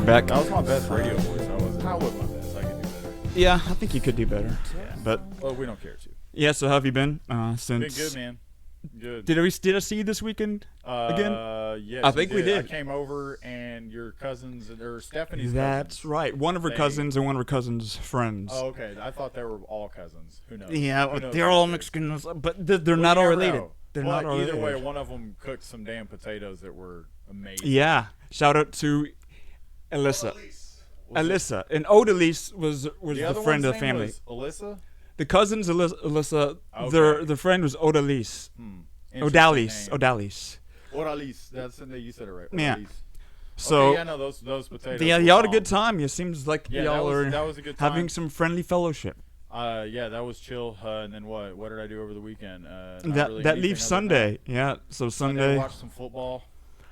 back. That was my best radio voice. How was my best? I could do better. Yeah, I think you could do better. Yeah. But well, we don't care to. yeah, so how have you been since? Been good, man. Good. Did I see you this weekend again? Yes, I think we did. I came over and your cousins, or Stephanie's That's cousins, right. One of her cousins and one of her cousins' friends. Oh, okay. I thought they were all cousins. Who knows? Yeah, Who knows they're all Mexicans, but they're Well, not you all never related. know. They're But not all either related. way, one of them cooked some damn potatoes that were amazing. Yeah. Shout out to Alyssa. Was it- Alyssa. And Odalise was The the other friend one's of the name family. was Alyssa? The cousins, Alyssa, Okay. the friend was Odalise. Interesting Odalise. name. Oralice. That's the name. You said it right. Yeah. Oralice. So, Okay, yeah, no, those potatoes. yeah, were y'all had a bomb. good time. It seems like Yeah, y'all are that was a good time. having some friendly fellowship. Yeah, that was chill. And then what? What did I do over the weekend? Not That really that anything leaves other Sunday. than Yeah, so that. Sunday. Watched some football,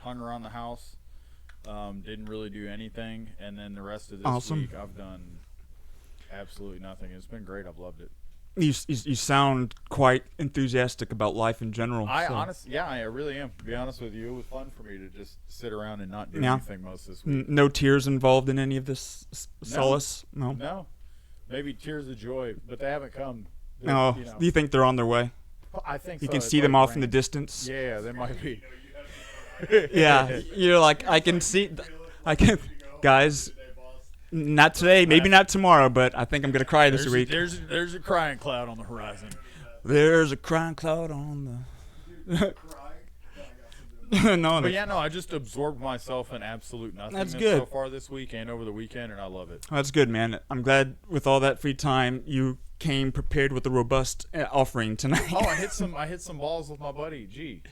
hung around the house. Didn't really do anything, and then the rest of this Awesome. week I've done absolutely nothing. It's been great. I've loved it. You sound quite enthusiastic about life in general. I so. honestly, yeah, I really am. To be honest with you, it was fun for me to just sit around and not do Yeah. anything most this week. No tears involved in any of this solace? No. No, maybe tears of joy, but they haven't come. No. You know. Do you think they're on their way? I think You so. can It's see them like off in the rain. distance. Yeah, they might be. Yeah, you're like, I can see, guys, not today, maybe not tomorrow, but I think I'm going to cry this week. There's a crying cloud on the horizon. There's a crying cloud on the... No, But yeah, no, I just absorbed myself in absolute nothingness That's good. so far this week and over the weekend, and I love it. That's good, man. I'm glad with all that free time, you came prepared with a robust offering tonight. Oh, I hit some balls with my buddy G.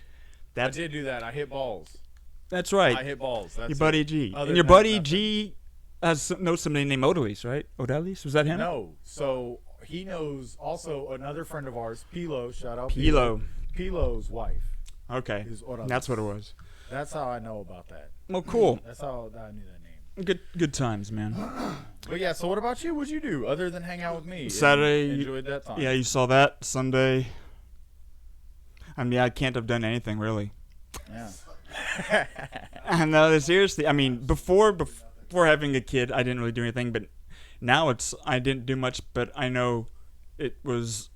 I did do that. I hit balls. That's right. I hit balls. That's Your buddy it. G. Other And your than buddy nothing. G knows somebody named Odalise, right? Odalise? Was that him? No, so he knows also another friend of ours, Pilo. Shout out Pilo. Pilo's wife Okay. is Oralice. That's what it was. That's how I know about that. Well, cool. That's how I knew that name. Good times, man. But yeah, so what about you? What'd you do other than hang out with me? and Saturday, enjoyed that time. Yeah, you saw that. Sunday. I mean, I can't have done anything, really. Yeah. No, seriously. I mean, before having a kid, I didn't really do anything, but now I didn't do much, but I know it was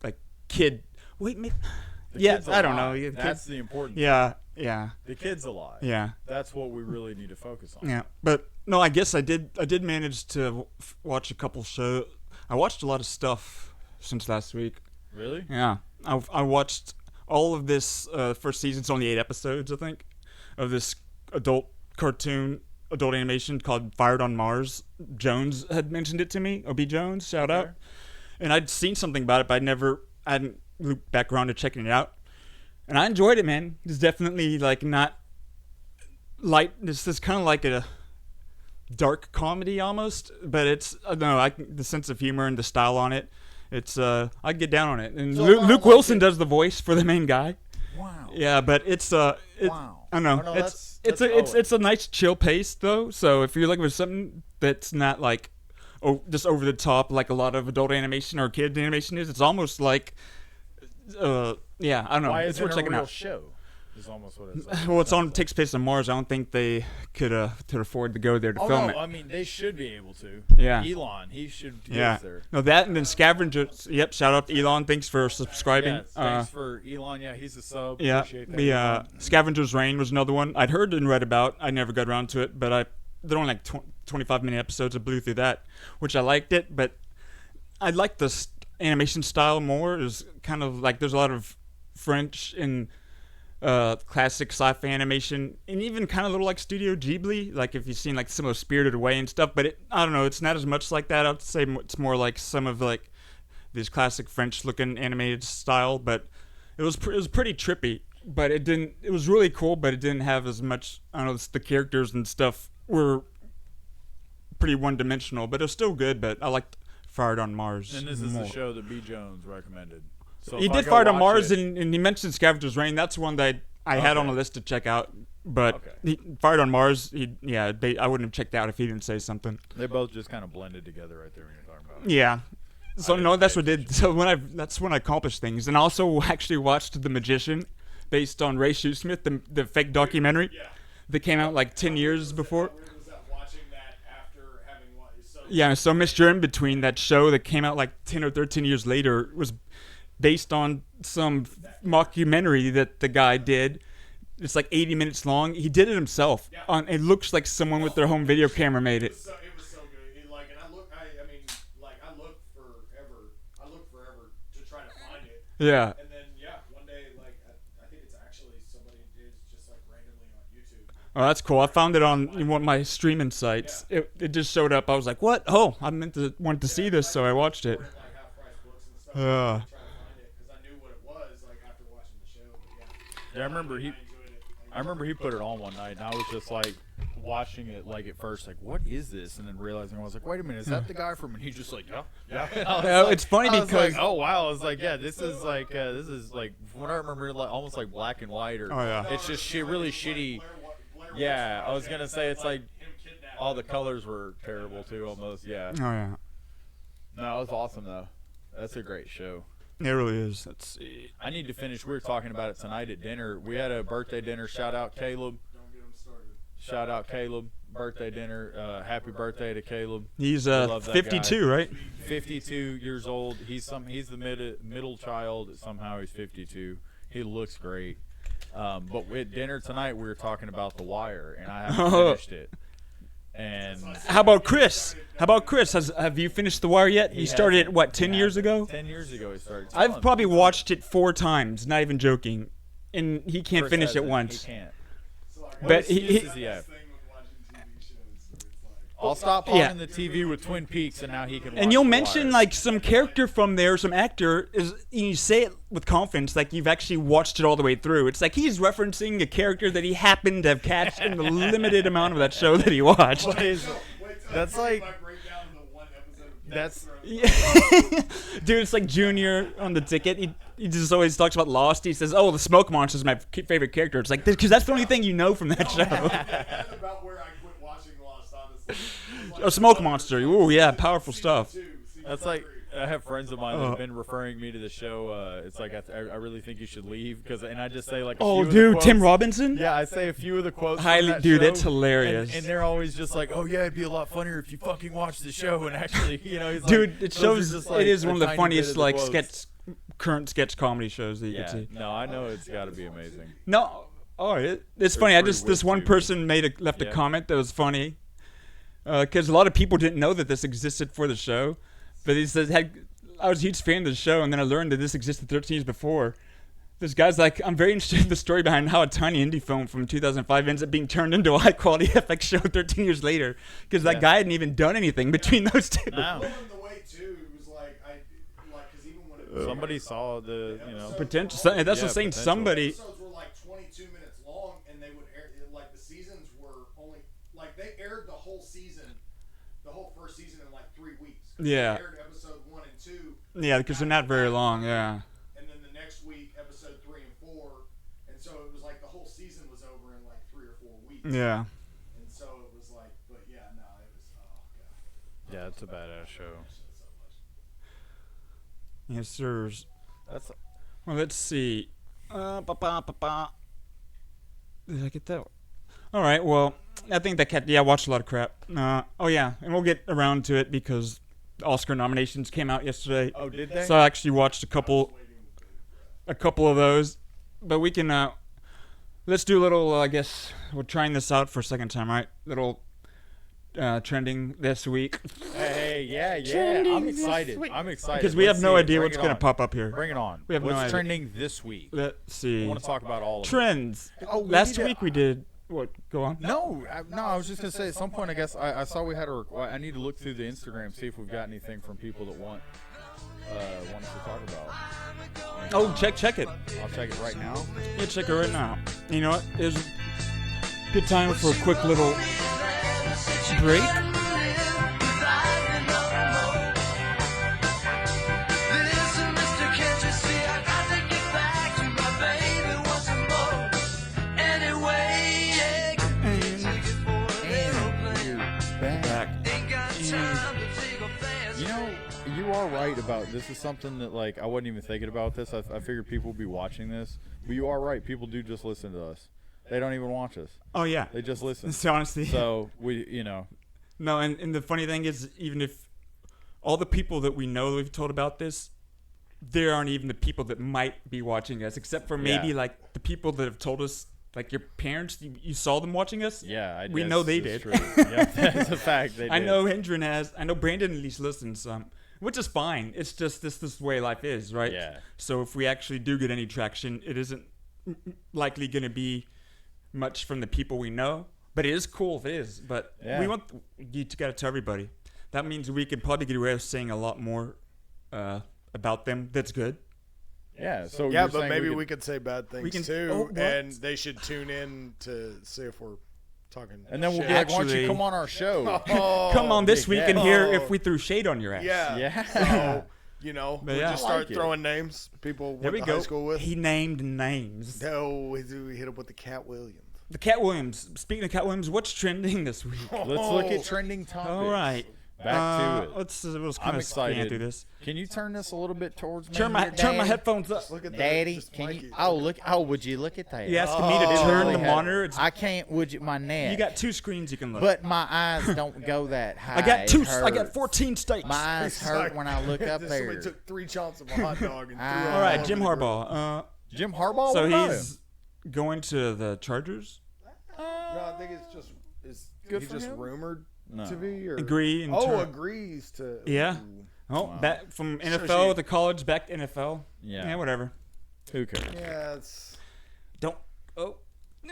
like kid. Wait, maybe. The Yeah, kid's I don't know. alive. Yeah, That's the important. Yeah. The kid's alive. Yeah. That's what we really need to focus on. Yeah, but no, I guess I did manage to watch a couple shows. I watched a lot of stuff since last week. Really? Yeah, I watched all of this first season. It's only 8 episodes, I think, of this adult animation called Fired on Mars. Jones had mentioned it to me. OB Jones, shout out. And I'd seen something about it, but I hadn't looped back around to checking it out. And I enjoyed it, man. It's definitely like not light. This is kind of like a dark comedy almost, but it's I don't know. The sense of humor and the style on it. It's I get down on it. And So if I Luke like Wilson it- does the voice for the main guy. Wow. Yeah, but it's Wow. I don't know. Oh, no, it's that's it's a nice chill pace though. So if you're looking for something that's not like just over the top like a lot of adult animation or kid animation is, it's almost like yeah, I don't know. Why It's isn't worth it a checking real out. show? Is almost what it's like. Well, it takes place on Mars. I don't think they could afford to go there to Oh film no, it. I mean they should be able to. Yeah. Elon, he should get Yeah. there. No, that and then Scavengers. Yep, shout out to Elon. Thanks for subscribing. Yeah, thanks for Elon. Yeah, he's a sub. Yeah, Appreciate that, the Elon. Scavenger's Reign was another one I'd heard and read about. I never got around to it, but they're only like 25-minute episodes. I blew through that, which I liked it, but I liked the animation style more. It was kind of like there's a lot of French and classic sci-fi animation, and even kind of a little like Studio Ghibli, like if you've seen like some of Spirited Away and stuff, but I don't know, it's not as much like that. I'd say it's more like some of like these classic French looking animated style, but it was pretty trippy, but it was really cool, but it didn't have as much, I don't know, the characters and stuff were pretty one-dimensional, but it was still good. But I liked Fired on Mars And this is more. the show that B. Jones recommended. So He if I did go Fired on watch Mars, it- and he mentioned Scavenger's Reign. That's one that I had on Okay. a list to check out. But Okay. Fired on Mars, I wouldn't have checked out if he didn't say something. They both just kind of blended together right there when you're talking about it. Yeah. So didn't no, that's pay what did. So that's when I accomplished things, and I also actually watched The Magician, based on Ray Shoesmith, the fake documentary that came out like 10 years before. Yeah, so Mr. In Between, that show that came out like 10 or 13 years later, was based on some mockumentary that the guy did. It's like 80 minutes long. He did it himself. It looks like someone with their home video camera made it. It was so good. And I mean, I looked forever. I looked forever to try to find it. Yeah. And then, one day, I think it's actually somebody did just like randomly on YouTube. Oh, that's cool. I found it on one of my streaming sites. It just showed up. I was like, what? Oh, I wanted to see this, so I watched it. Like half-price books and stuff. Trying to find it because I knew what it was after watching the show. But Yeah, I remember he put it on one night, and I was just like watching it like at first, like, what is this? And then realizing, I was like, wait a minute, is that the guy from? And he's just like, yeah. It's funny I was because like, oh wow, I was like, yeah, this is like from what I remember, like almost like black and white, or it's just really shitty. Yeah, I was gonna say it's like all the colors were terrible too, almost. Yeah. Oh yeah. No, it was awesome though. That's a great show. It really is. Let's see. I need to finish. We were talking about it tonight at dinner. We had a birthday dinner. Shout out Caleb. don't get them started. Shout out Caleb. Birthday dinner. Happy birthday to Caleb. He's love that 52, guy. right? 52 years old. He's the middle child. Somehow he's 52. He looks great. But at dinner tonight we were talking about The Wire, and I haven't finished it. And How about Chris? Have you finished The Wire yet? You started it, what, 10 years ago? 10 years ago he started. I've probably watched it 4 times, not even joking. And he can't Chris finish it hasn't. once. He can't. But What he excuses does he have? Thing with watching TV shows, so it's like, I'll stop on the TV with Twin Peaks, and now he can watch And you'll The mention Wire. like some character from there, some actor is. You say it with confidence, like you've actually watched it all the way through. It's like he's referencing a character that he happened to have catched in the limited amount of that show that he watched. What is- wait till That's I like- break down the one episode of That's- Dude, it's like Junior on the ticket. He just always talks about Lost. He says, "Oh, the smoke monster is my favorite character." It's like because that's the only thing you know from that show. That's about where I quit watching Lost, honestly. It was like A smoke monster. Ooh, yeah, powerful stuff. season That's like, 3. I have friends of mine that have been referring me to the show. It's like I really think you should leave and I just say like. A Oh, few of the dude, quotes. Tim Robinson. Yeah, I say a few of the quotes. Highly, from that dude, show, it's hilarious. And they're always just like, "Oh yeah, it'd be a lot funnier if you fucking watched the show." And actually, he's Dude, like, it those are shows. just, like, It is a one of the tiny funniest bit of the like quotes. current sketch comedy shows that you Yeah, can see. no, I know it's got to be amazing. No, it's funny. I pretty just this weird, one too. person left a Yeah. comment that was funny because a lot of people didn't know that this existed for the show, but he says I was a huge fan of the show, and then I learned that this existed 13 years before. This guy's like, I'm very interested in the story behind how a tiny indie film from 2005 ends up being turned into a high-quality FX show 13 years later, because that guy hadn't even done anything between those two. No. Well, in the way too, it was because even when it Somebody saw the, Potential. That's what I'm saying. potential. Somebody. episodes were like 22 minutes long, and they would air the seasons were only they aired the whole season, the whole first season in like 3 weeks. Yeah. They aired episode 1 and 2. Yeah, because they're not very long. Yeah. And then the next week, episode 3 and 4, and so it was like the whole season was over in like 3 or 4 weeks. Yeah. And so it was like, but yeah, no, it was god. Yeah, it's a badass show. So much. Yes, sirs. That's Well, let's see. Did I get that? All right. Well, I think I watched a lot of crap. Oh yeah, and we'll get around to it because Oscar nominations came out yesterday. Oh, did they? So I actually watched a couple of those. But we can let's do a little. I guess we're trying this out for a second time, right? Little trending this week Hey, yeah. Trending I'm this excited. week. I'm excited. because we have Let's no see it. idea Bring what's it going to on. pop up here. Bring it on. We have no What's idea. trending this week? Let's I see. want to talk about all of it. Trends. Oh, we Last need to- week we did what? Go on. No, I was just gonna say at some point. I guess I saw we had I need to look through the Instagram, see if we've got anything from people that want us to talk about. Oh, check it. I'll check it right now. Yeah, check it right now. You know what? It's a good time for a quick little break. Back. You know, you are right about this. Is something that like I wasn't even thinking about this. I figured people would be watching this, but you are right. People do just listen to us. They don't even watch us. Oh yeah. They just listen. So honestly, So we, No, and the funny thing is, even if all the people that we know that we've told about this, there aren't even the people that might be watching us, except for maybe like the people that have told us, like your parents, you saw them watching us. Yeah, we know they did. True. Yeah, that's a fact. They did. I know Hendren has. I know Brandon at least listens some, which is fine. It's just this is the way life is, right? Yeah. So if we actually do get any traction, it isn't likely going to be much from the people we know, but it is cool if it is. But we want you to get it to everybody. That means we could probably get away with saying a lot more about them. That's good. Yeah. So yeah, but maybe we could say bad things too, oh, what? and they should tune in to see if we're talking. And then we'll shit. be like, why don't Actually- you come on our show? Oh, Come on this week and hear Oh. if we threw shade on your ass. Yeah. Yeah. So, we yeah. just I start like it. throwing names. People There went we to go. high school with. He named names. No, we hit up with the Cat Williams. The Cat Williams. Speaking of Cat Williams, what's trending this week? Let's look at trending topics. All right. Back to it. Let's kind I'm of excited. scan through this. Can you turn this a little bit towards me? Turn my here, Daddy? headphones up. Look at the, Daddy, just can Mikey. you? Oh, look! Oh, would you look at that? You asking me to Oh. turn the Really had- monitor? It's, I can't. Would you? My neck. you got two screens you can look. But my eyes don't go that high. I got two. It I got hurts. 14 steaks. My eyes It's hurt like- when I look up Somebody there. took 3 chomps of a hot dog and threw All it All right, over Jim the grill. Harbaugh. Jim Harbaugh. So what about he's going to the Chargers. No, I think it's just Good he for just him? rumored No. to be or Agree. In oh turn- agrees to Yeah. Ooh. Oh, Wow. back from So NFL she- to college, back to NFL. Yeah. Yeah, whatever. Who cares? Yeah, it's Don't. Oh.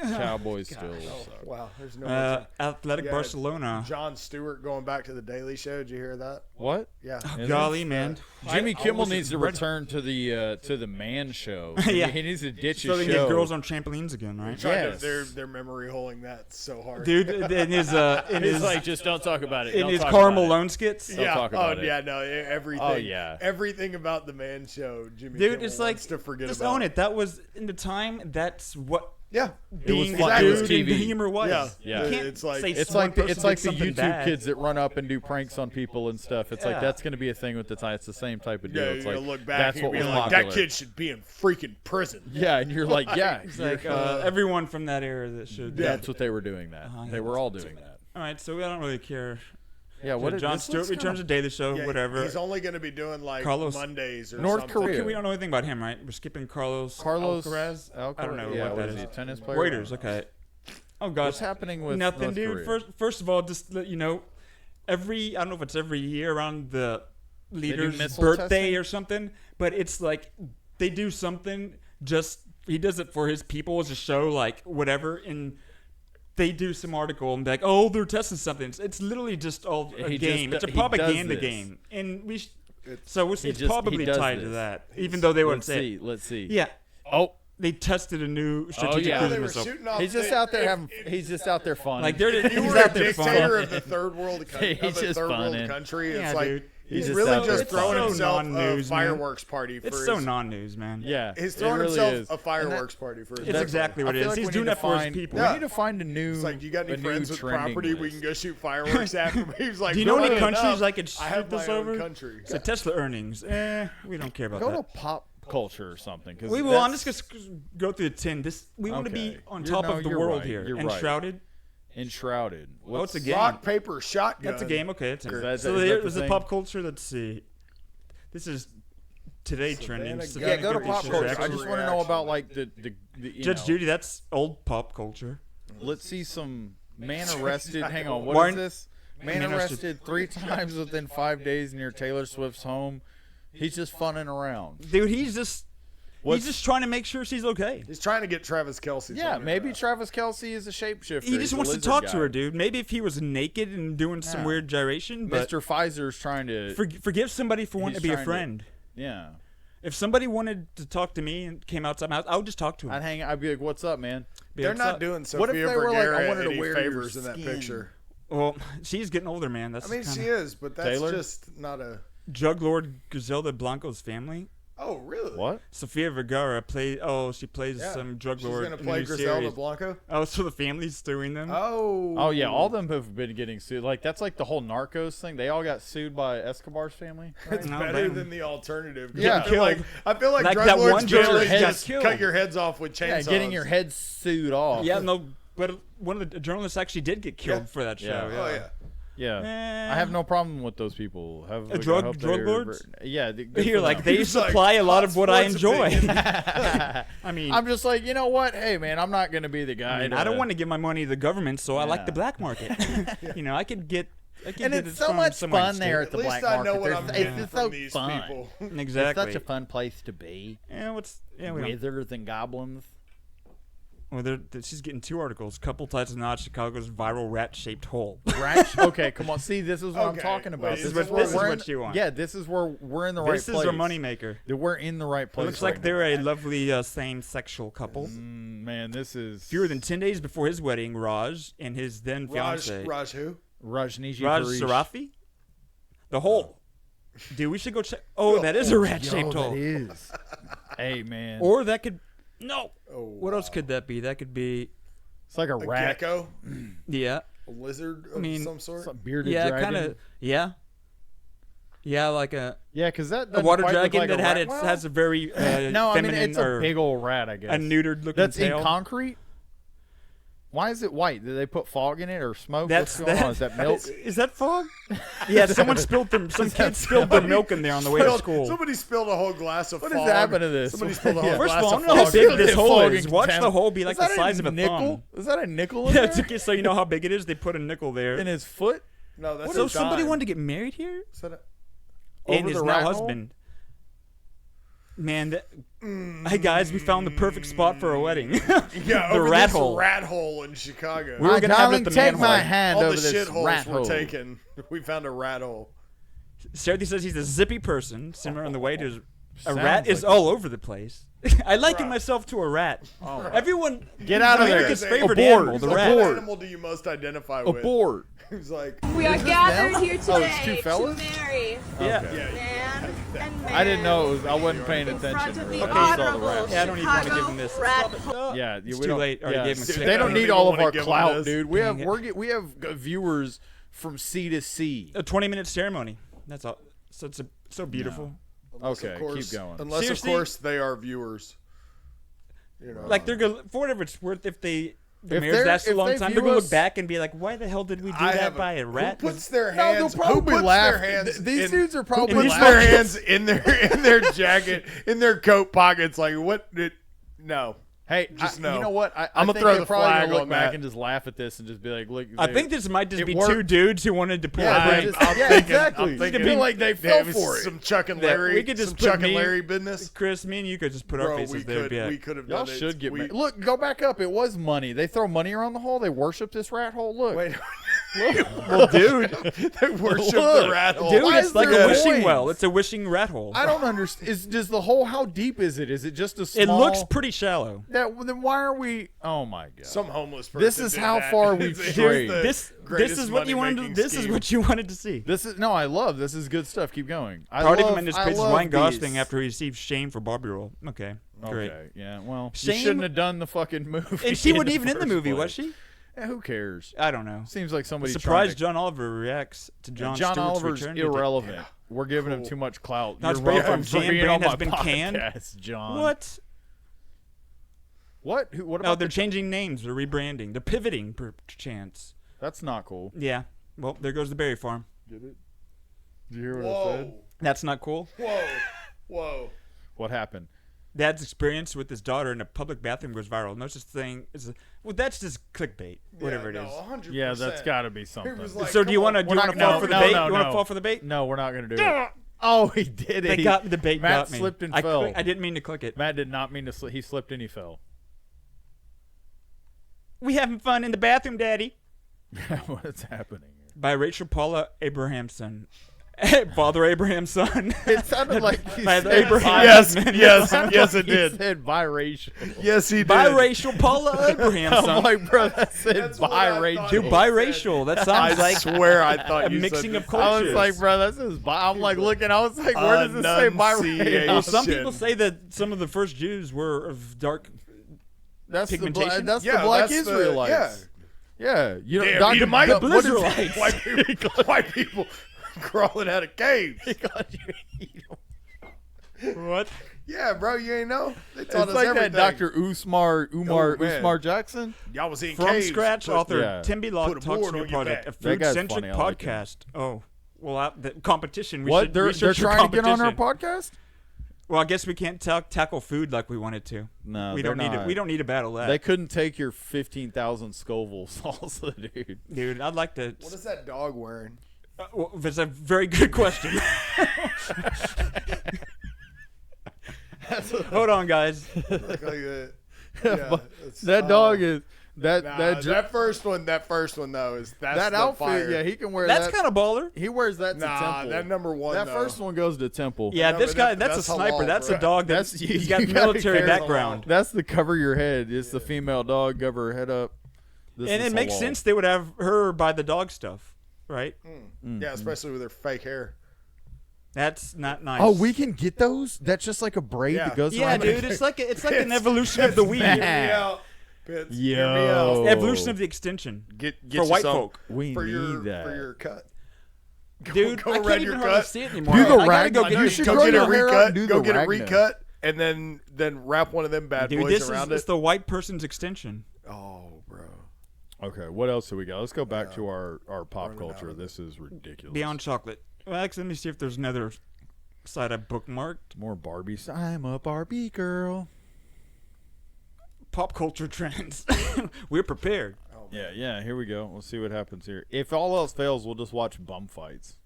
Cowboys still. oh, suck. wow. There's no Athletic Yeah. Barcelona. John Stewart going back to the Daily Show. Did you hear that? What? Yeah. Is Golly, man. Jimmy I Kimmel wasn't needs to ready. return to the man show. Yeah. He needs to ditch So his they show. get girls on trampolines again, right? Yes. They're memory holing that so hard. Dude, in his It's like, just don't talk about it. in Don't his talk Karl about it. Malone skits. Don't talk about it. Yeah, no, everything. Oh, yeah. Everything about the man show, Jimmy Dude, Kimmel it's like wants to forget just about. own it. That was in the time. That's what Yeah. being was fun. a It was dude in TV. humor was. Yeah. Yeah. You can't It's like- say It's one like the person did YouTube something bad. kids that run up and do pranks on people and stuff. It's Yeah. like that's going to be a thing with the time. It's the same type of deal. Yeah, it's you'll like look back that's and what be was like, popular. that kid should be in freaking prison. Yeah, and you're like, yeah, It's like everyone from that era that should. that's what they were doing. That Uh-huh, they yeah. were all doing that. All right, so I don't really care. Yeah, what John Stewart returns to Daily Show, Yeah, whatever. He's only going to be doing like Carlos- Mondays or North something. Korea. Okay, we don't know anything about him, right? We're skipping Carlos Alcaraz. I don't know yeah, what that is he, is. a tennis player? Reuters, okay. Oh gosh, What's happening with nothing, North dude. Korea? First of all, just let you know, I don't know if it's every year around the leader's missile birthday testing? or something, but it's like they do something. Just he does it for his people as a show, like whatever, and they do some article and be like, oh, they're testing something. It's literally just all a He game. just- It's a he does propaganda this. game, and It's- it's he probably does tied to this. that, even though they wouldn't Let's say. see. it. Let's see. Yeah, Oh, they tested a new strategic yeah. cruise they were missile. shooting off. he's just out there having. He's just out there fun. Like they're If you he's were a out there dictator fun. of the third world country, He's just funning. country, it's Yeah, like dude. he's just really out there just funning. throwing It's so himself a non-news, man. fireworks party for It's his. so non-news, man. yeah, He's it throwing really himself is. a fireworks party for his. It's birthday. exactly what I it feel is. like He's we doing need that to for his find- people. Yeah. We need to find a new. It's like, you got a any new friends with trending property we list. can go shoot fireworks at? He's like, Do you know any "Funny countries enough, I could I have shoot this my own over? country. So Tesla earnings, we don't care about Go that. to pop culture or something. 'Cause We will. I'm that's just gonna go through the 10. We want to be Okay. on You're- top no, of the you're world right. here. You're And right. shrouded. enshrouded. Oh, it's a game. Rock, paper, shotgun. That's a game. Okay, it's Is that- so is that there the was the thing? pop culture. Let's see. This is today trending. Savannah Savannah Yeah, go to Gardner pop Reaction. culture. I Reaction. just want to know about like the you Judge know. Judy. That's old pop culture. Let's see some man arrested. Hang on, what Why- is this? Man Man arrested. arrested 3 times within 5 days near Taylor Swift's home. He's just funning around. Dude, he's just What's- he's just trying to make sure she's okay. He's trying to get Travis Kelsey. Yeah, maybe Travis Kelsey is a shapeshifter. He just He's a wants to lizard talk guy. to her, dude. Maybe if he was naked and doing some Yeah. weird gyration, but Mr. Pfizer's trying to. forgive somebody for wanting He's to be a trying to- friend. Yeah, If somebody wanted to talk to me and came outside my house, I would just talk to him. I'd be like, "What's up, man?" Be They're like, not "Sup?" doing What if Sofia they were like, I Vergara wanted to any wear your favors in that skin? picture. Well, she's getting older, man. That's I mean, kinda... she is, but that's Taylor? just not a. Drug Lord Griselda Blanco's family. Oh, really? What? Sofia Vergara she plays Yeah. some drug She's lord gonna in play a new Griselda series. Blanco. Oh, so the family's suing them? Oh. Oh yeah, all of them have been getting sued. Like that's like the whole Narcos thing. They all got sued by Escobar's family. It's No, better damn. than the alternative. 'Cause Yeah. I feel like Like drug that lords one journalist generally got just killed. cut your heads off with chainsaws. Yeah, getting your head sued off. Yeah, no, but one of the journalists actually did get killed Yeah. for that show. Yeah. Yeah. Oh yeah. Yeah, Eh. I have no problem with those people. A drug lords? Yeah, You're like they He's like, supply a lot hot of what I sports enjoy. opinion. I mean, I'm just like, you know what? Hey, man, I'm not gonna be the guy. I don't want to give my money to the government, so I like the Yeah. black market. You know, I could get. And get it's it so from much somewhere in fun the there state. at the At least black I know market. what I'm There's- getting it's from so these fun. people. Exactly. It's such a fun place to be. Yeah, we don't. Wizards and goblins. Well, she's getting 2 articles. Couple ties not Chicago's viral rat-shaped hole. Right? Okay, come on. See, this is what I'm Okay, talking about. wait, This is this what, is this is we're what in- you want. Yeah, this is where we're in the right This place. is our moneymaker. We're in the right It place. looks like right they're a lovely same-sexual couple. now. Man, this is Fewer than 10 days before his wedding, Raj and his then fiance Raj who? Rajneesh Raj Paresh. Sarafi. The hole. Dude, we should go check. Oh, that is a rat-shaped Yo, hole. that is. Hey, man. Or that could. No. Oh, What else could that be? That could be. It's like a A rat. gecko? Yeah. A lizard of mean, some sort? Some bearded Yeah, dragon. kind of. Yeah. Yeah, like a Yeah, because that a doesn't water quite look dragon like that a had rat. it Well, has a very no, I mean feminine it's a or big old rat, I guess. a neutered looking That's tail. in concrete. Why is it white? Did they put fog in it or smoke? That's What's going on? Is that milk? Is that fog? Yeah, someone spilled them. Some kids spilled their milk in there on the way to school. Somebody spilled a whole glass of What fog. has happened to this? Somebody spilled a whole Yeah. First glass of all, I of don't know how fog. big Fog this and hole is. Watch contamin- the hole be like Is that the size of a nickel? thumb. Is that a nickel in Yeah, there? so you know how big it is. They put a nickel there. In his foot? No, that's So a somebody dime. wanted to get married here, Is that a- and Over his the now rat hole? husband. Man, hey guys, we found the perfect spot for a wedding. Yeah, The over rat this hole. rat hole in Chicago. We were My gonna have it darling, at the take my manhole. hand All over the this shit holes rat were hole. taken. We found a rat hole. Sarah says he's a zippy person, similar on the way to a Sounds rat is like all over the place. I liken myself to a rat. Everyone, Get out of there. America's Abort. favorite Abort. animal, the What rat. animal do you most identify with? Abort. He's like, We are gathered here Oh, it's today two fellas? to marry Yeah. yeah, man and man. I didn't know. It was, I wasn't paying in front attention. of the I just saw the honorable rat. Yeah, I don't even want to give Chicago him this. rat Yeah, It's we too don't, late. Already yeah, gave him a they six. don't I don't need even all of wanna our give 'em clout, this. dude. We have Dang it. we have viewers from sea to sea. A 20-minute ceremony. That's all. So it's so beautiful. unless, Okay, of course, keep going. Unless, Seriously? of course, they are viewers. You know, Like they're gonna, for whatever it's worth, if the If marriage they're- lasts a if long they time, view they're gonna us- look back and be like, "Why the hell did we do I that have by a rat?" Who puts their No, hands? they'll probably who puts laugh. their hands? These in, dudes are who probably puts laughing. their hands in their jacket, in their coat pockets? Like what? No. Hey, Just know. you know what? I I'ma think throw they're the probably flag gonna look on back that. and just laugh at this and just be like, "Look." I think this might just it be worked. two dudes who wanted to pull a Yeah, prank. just- yeah, exactly. I'm thinking, It'd be like they fell damn, for it. Some Chuck and Yeah, Larry. we could just some put Chuck and me- Larry business. Chris, me and you could just put our Bro, faces we there. could Yeah. we could have Y'all done it. should get we, Look, go back up. It was money. They throw money around the hole. They worship this rat hole. Look. Wait, Well, dude, they worship Look, the rat hole. dude, Why it's is like there a wishing coins? well. It's a wishing rat hole. I don't understand. Does the hole? How deep is it? Is it just a small? It looks pretty shallow. Then why are we? Oh my god. Some homeless person. This is did how that. far we've It's strayed. the This greatest is what you wanted. money-making This is scheme. what you wanted to see. This is no. I love. This is good stuff. Keep going. I Part of love, him in his I praises love Ryan Gosling these. after he received shame for Barbie role. Okay, great. Okay. Yeah. Well, Shame- you shouldn't have done the fucking movie. And she wasn't the even in the first movie, was place. she? Yeah, who cares? I don't know. Seems like somebody Surprised trying John Oliver reacts to to, John, John Stewart's Oliver's return. irrelevant. We're giving him Cool. too much clout. Now it's You're Brady welcome from for being Jam on Brand has my been canned? podcast, John. What? What? What No, about they're the- changing names. They're rebranding. They're pivoting, per chance. That's not cool. Yeah. Well, there goes the berry farm. Did it? Did you hear what I Whoa, said? That's not cool. whoa. What happened? Dad's experience with his daughter in a public bathroom goes viral. No such thing. Well, that's just clickbait. Whatever it is. 100%. Yeah, that's got to be He something. was like, So do you come want to on. do you want to fall for the bait? You want to fall for the bait? No, we're not going to do it. Oh, he did it. They got the bait. Matt got me. slipped and I fell. I didn't mean to click it. Matt did not mean to slip. He slipped and he fell. We having fun in the bathroom, Daddy. What's happening here? By Rachel Paula Abrahamson. Father Abraham's son. It sounded like he By said Abraham. Yes, it he did. said biracial. Yes, he did. Biracial Paula Abraham's I'm son. like, bro, that said That's what I biracial. thought. Dude, biracial. That sounds I like swear I thought a you mixing said of this. cultures. I was like, bro, that says I'm like looking. I was like, where does this say Enunciation. Well, biracial? some people say that some of the first Jews were of dark. That's the Pigmentation? that's Yeah, the black that's the- Israelites. Yeah, you know, Damn, Dr. Edomite. what did- White people crawling out of caves. God, you Edom. What? Yeah, bro, you ain't know. They It's taught us like everything. that Dr. Umar man. Jackson. Y'all was in From caves. scratch, Put- author yeah. Tim B. Locke Put a talks board new on your project, back. a That guy's food-centric funny, I like him. podcast. Oh, well, the competition. We What? should They're research your trying to get on our competition. podcast? Well, I guess we can't tackle food like we wanted to. No, we they're don't need it. not. We don't need to battle that. They couldn't take your 15,000 Scoville salsa, dude. Dude, I'd like to. What is that dog wearing? Well, that's a very good question. Hold on, guys. Look like that. Yeah, it's- That dog is that Nah, that that first one though is that's that the outfit. fire. Yeah, he can wear That's that. kind of baller. He wears that to Nah, Temple. that number one. That though. first one goes to Temple. Yeah, No, this but guy, that- that's a that's sniper. halal, That's bro. a dog. That's That's you he's got gotta military carry- background. That's the cover your head. It's the female dog. Cover her head up. This And is it makes halal. sense they would have her buy the dog stuff, right? Yeah, especially with her fake hair. That's not nice. Oh, we can get those. That's just like a braid Yeah. that goes Yeah, around. dude, it's like an evolution of the weed. Hear me out. Pitts. Hear me Yo. out. Evolution of the extension Get for you white some folk. We for need your that. for your cut. Dude, go I around can't your even hardly cut. see it anymore. Do the I gotta rag- go I get know, it. should Go grow get a your hair out recut. and do Go the get a ragna. recut, and then wrap one of them bad Dude, boys this around is it. the white person's extension. Oh, bro. Okay, what else do we got? Let's go back to our pop Running culture. out of This is ridiculous. Beyond chocolate. Well, actually, let me see if there's another site I bookmarked. More Barbies. I'm a Barbie girl. Pop culture trends. We're prepared. Yeah. Here we go. We'll see what happens here. If all else fails, we'll just watch bum fights.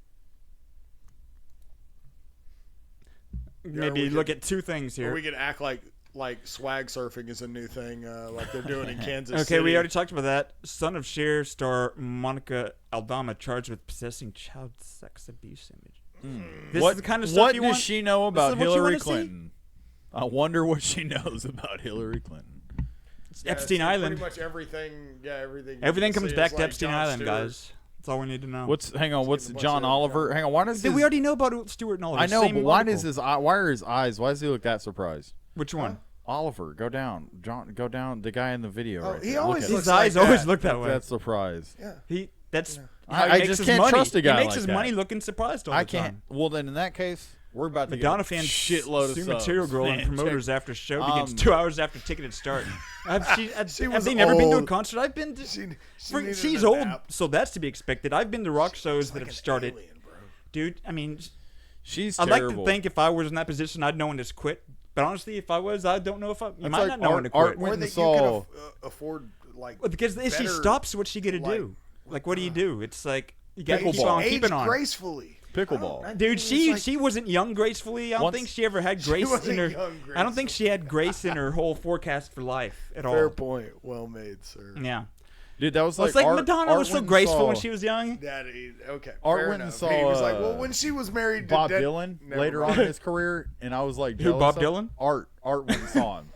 Maybe we look could- at two things Or here. we could act like swag surfing is a new thing, like they're doing in Kansas Okay, City. we already talked about that. Son of Cher star Monica Aldama charged with possessing child sex abuse image. This what is the kind of stuff what you does want? she know This about is what you Hillary wanna see? Clinton? I wonder what she knows about Hillary Clinton. Yeah, Epstein see, Island. Pretty much everything. Yeah, everything. Everything you comes see back is to like Epstein Jon Island, Stewart. guys. That's all we need to know. What's Hang on? What's a bunch John of Oliver? Hang on. Why does Dude, his, we already know about Stewart and Oliver. I know, Same but why article. does his eye? Why are his eyes? Why does he look that surprised? Which one? Oliver, go down. John, go down. The guy in the video. Oh, right he there. always Look at looks His eyes like always that. look that him. way. That's surprise. Yeah. That's I- how he I makes just his can't money. trust a guy He makes like his that. money looking surprised all I the can't. time. Well, then in that case, we're about to Madonna get a fans shitload of sue subs. Material Girl Man, and promoters after show begins Um, 2 hours after ticketed start. Have was they never been to a old. concert? I've been to. She needed She's a old, nap. so that's to be expected. I've been to rock shows that Like have an started. alien, bro. Dude, I mean, She's I'd terrible. like to think if I was in that position, I'd know when to quit. But honestly, if I was, I don't know if I. You That's might like not know when to Art quit. went Or and that you saw. could afford like. Well, because if she better, stops, what's she gonna like, do? Like, what do you do? It's like you gotta keep Pickleball. on age keeping on. gracefully. Pickleball. Dude, she wasn't young gracefully. I don't Once- think she ever had grace in wasn't her. young I don't think she had grace in her whole forecast for life at Fair all. point. Well made, sir. Yeah, Dude, that was well, like it's like Art, Madonna Art was so went and graceful when saw she was young. Daddy, okay. Art fair went and enough. saw, He was like, well, when she was married to Bob Dead- Dylan Never later mind. on in his career, and I was like, Who, jealous Bob of- Dylan? Art went and saw him.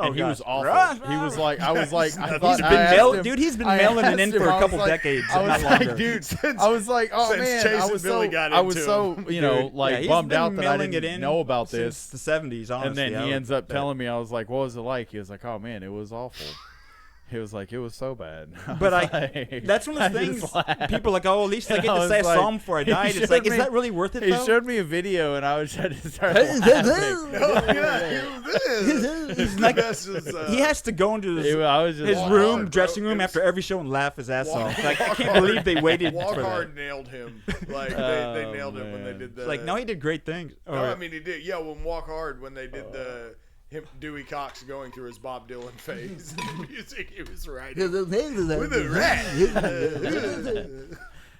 Oh, And he was gosh. awful. He was like, I was like, I thought He's I been asked him- dude. He's been I mailing it asked in him, for I a was couple like- decades, I if was not like, longer. dude, I was like, oh since man, Chase I and was Billy so, got I was into so, him. you know, Dude, like yeah, he's bummed been out that I mailing didn't it in know about since this. the 70s. Honestly, And then I he would ends up bet. telling me, I was like, what was it like? He was like, oh man, it was awful. He was like, it was so bad. But was like- that's one of the I just things laughed. people are like, oh, at least I And get I to was say a like- psalm before I he died. It's showed like, is me- that really worth it? He though? showed me a video, and I was trying to start laughing. He's like, This is, he has to go into I was just his Walk room, hard, bro. dressing room It was- after every show and laugh his ass Walk off. Like, I Hard. can't believe they waited Walk for Hard that. nailed him. Like they Oh, nailed him when they man. did the. Like, no, he did great things. No, I mean he did. Yeah, when Walk Hard when they did the him Dewey Cox going through his Bob Dylan phase, the music he was writing with a rat.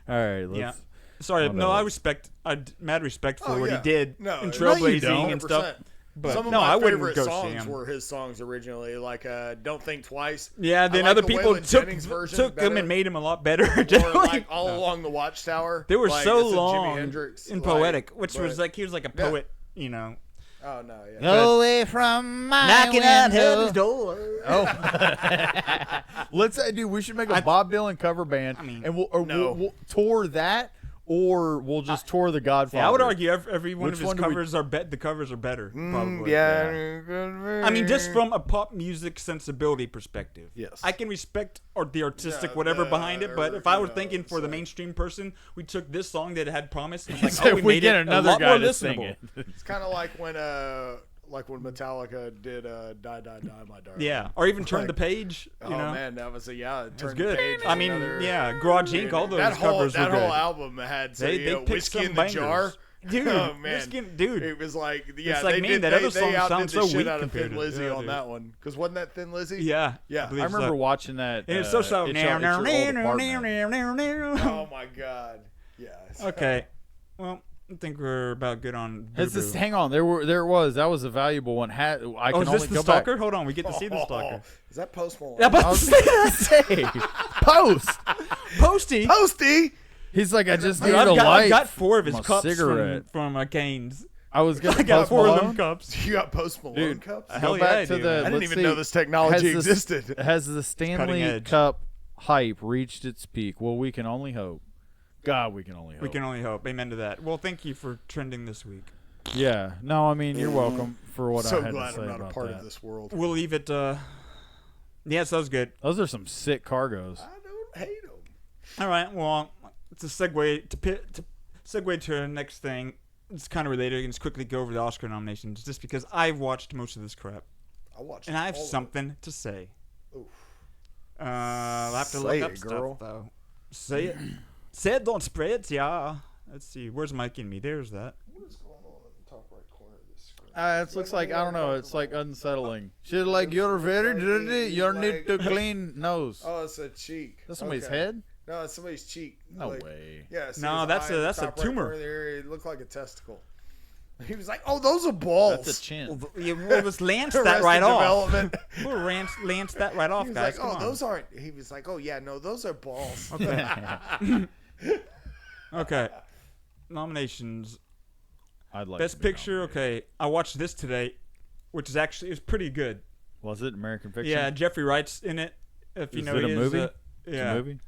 All right, let's. Yeah. Sorry, My no, bad. I respect, mad respect for Oh, what yeah. he did No, in no, you trailblazing don't. and stuff. 100%. But Some of no, my I wouldn't favorite go see songs him. were his songs originally, like "Don't Think Twice." Yeah, I then like other the people Waylon took Jennings version him better. and made him a lot better. Or Just like All Along the Watchtower. they were like, so it's a Jimi long Hendrix, and like, poetic, which but- was like he was like a Yeah. poet, you know. Oh no, yeah. Go away from my Knocking on window. heaven's door. Let's dude. We should make a Bob Dylan cover band, I mean, and no. we'll tour that, or we'll just tour the Godfather. Yeah, I would argue every one Which of his one do we- covers are the covers are better. Probably. Yeah. I mean, just from a pop music sensibility perspective. Yes. I can respect the artistic Yeah, whatever behind it, but if I were thinking for the so- mainstream person, we took this song that had promise and like, So oh, we we made get it another a lot guy more to sing listenable. it. It's kind of like when Metallica did "Die, Die, Die, My Darling." Yeah, or even Turn Like- the Page. You Oh know, man, that was it's Turn good. the Page. I mean, yeah, Garage Inc. All those that covers whole were good. album had They picked Whiskey some in the bangers. Jar. Dude, Oh man, dude. it was like yeah, like, they man, did, that they, other song they outdid sounds the so shit weak out of compared Thin to- Lizzy yeah, on dude. that one because wasn't that Thin Lizzy? Yeah, Yeah. believe I remember so. watching that. And it's so It's Your Old Apartment. Oh my god. Yes. Okay, well, I think we're about good on. Has Boo this, Boo. hang on, there it was. That was a valuable one. I Oh, can is only this the go stalker? back. Hold on, we get to see the stalker. Is that Post Malone? Yeah, but I was gonna say, Post. Posty. Posty. He's like, I just Dude, need a I've light. got 4 of his from a cups cigarette. from Cane's. I was gonna I got Post 4 of them Malone. cups. You got Post Malone Dude, cups? Hell Go back yeah, to dude. the. I didn't let's even see. know this technology Has existed. Has the Stanley edge. Cup hype reached its peak? Well, we can only hope. God, we can only hope. We can only hope. Amen to that. Well, thank you for trending this week. Yeah. No, I mean, you're welcome for what So I had glad to say I'm not a about part that. of this world. We'll leave it. Yes, that was good. Those are some sick cargos. I don't hate them. All right. Well, to segue to segue to our next thing. It's kind of related. Let's quickly go over the Oscar nominations, just because I've watched most of this crap I watched and I have all of it. something to say. Oof. I'll have to Say look it, up girl. stuff though. Say it. Say it, don't spray it. Yeah. Let's see. Where's Mikey and me? There's that. What is going on in the top right corner of this screen? It looks like, I don't know, it's like unsettling. Shit, like, you're very dirty. You need to clean nose. Oh, it's a cheek. That's somebody's Okay. head? No, it's somebody's cheek. No Like, way. Yeah. see No, his that's eye a- in the that's a top right tumor. corner there, it looked like a testicle. He was like, "Oh, those are balls." That's a chin. We'll just lance that Arrested right off. Development. We'll lance that right off, He was guys. like, "Oh, Come on. those aren't." He was like, "Oh yeah, no, those are balls." Okay. Nominations. I'd like Best to be Picture. nominated. Okay, I watched this today, which is actually it's pretty good. Was it American Fiction? Yeah, Jeffrey Wright's in it. If you Is know it a he is, movie? yeah, It's a movie?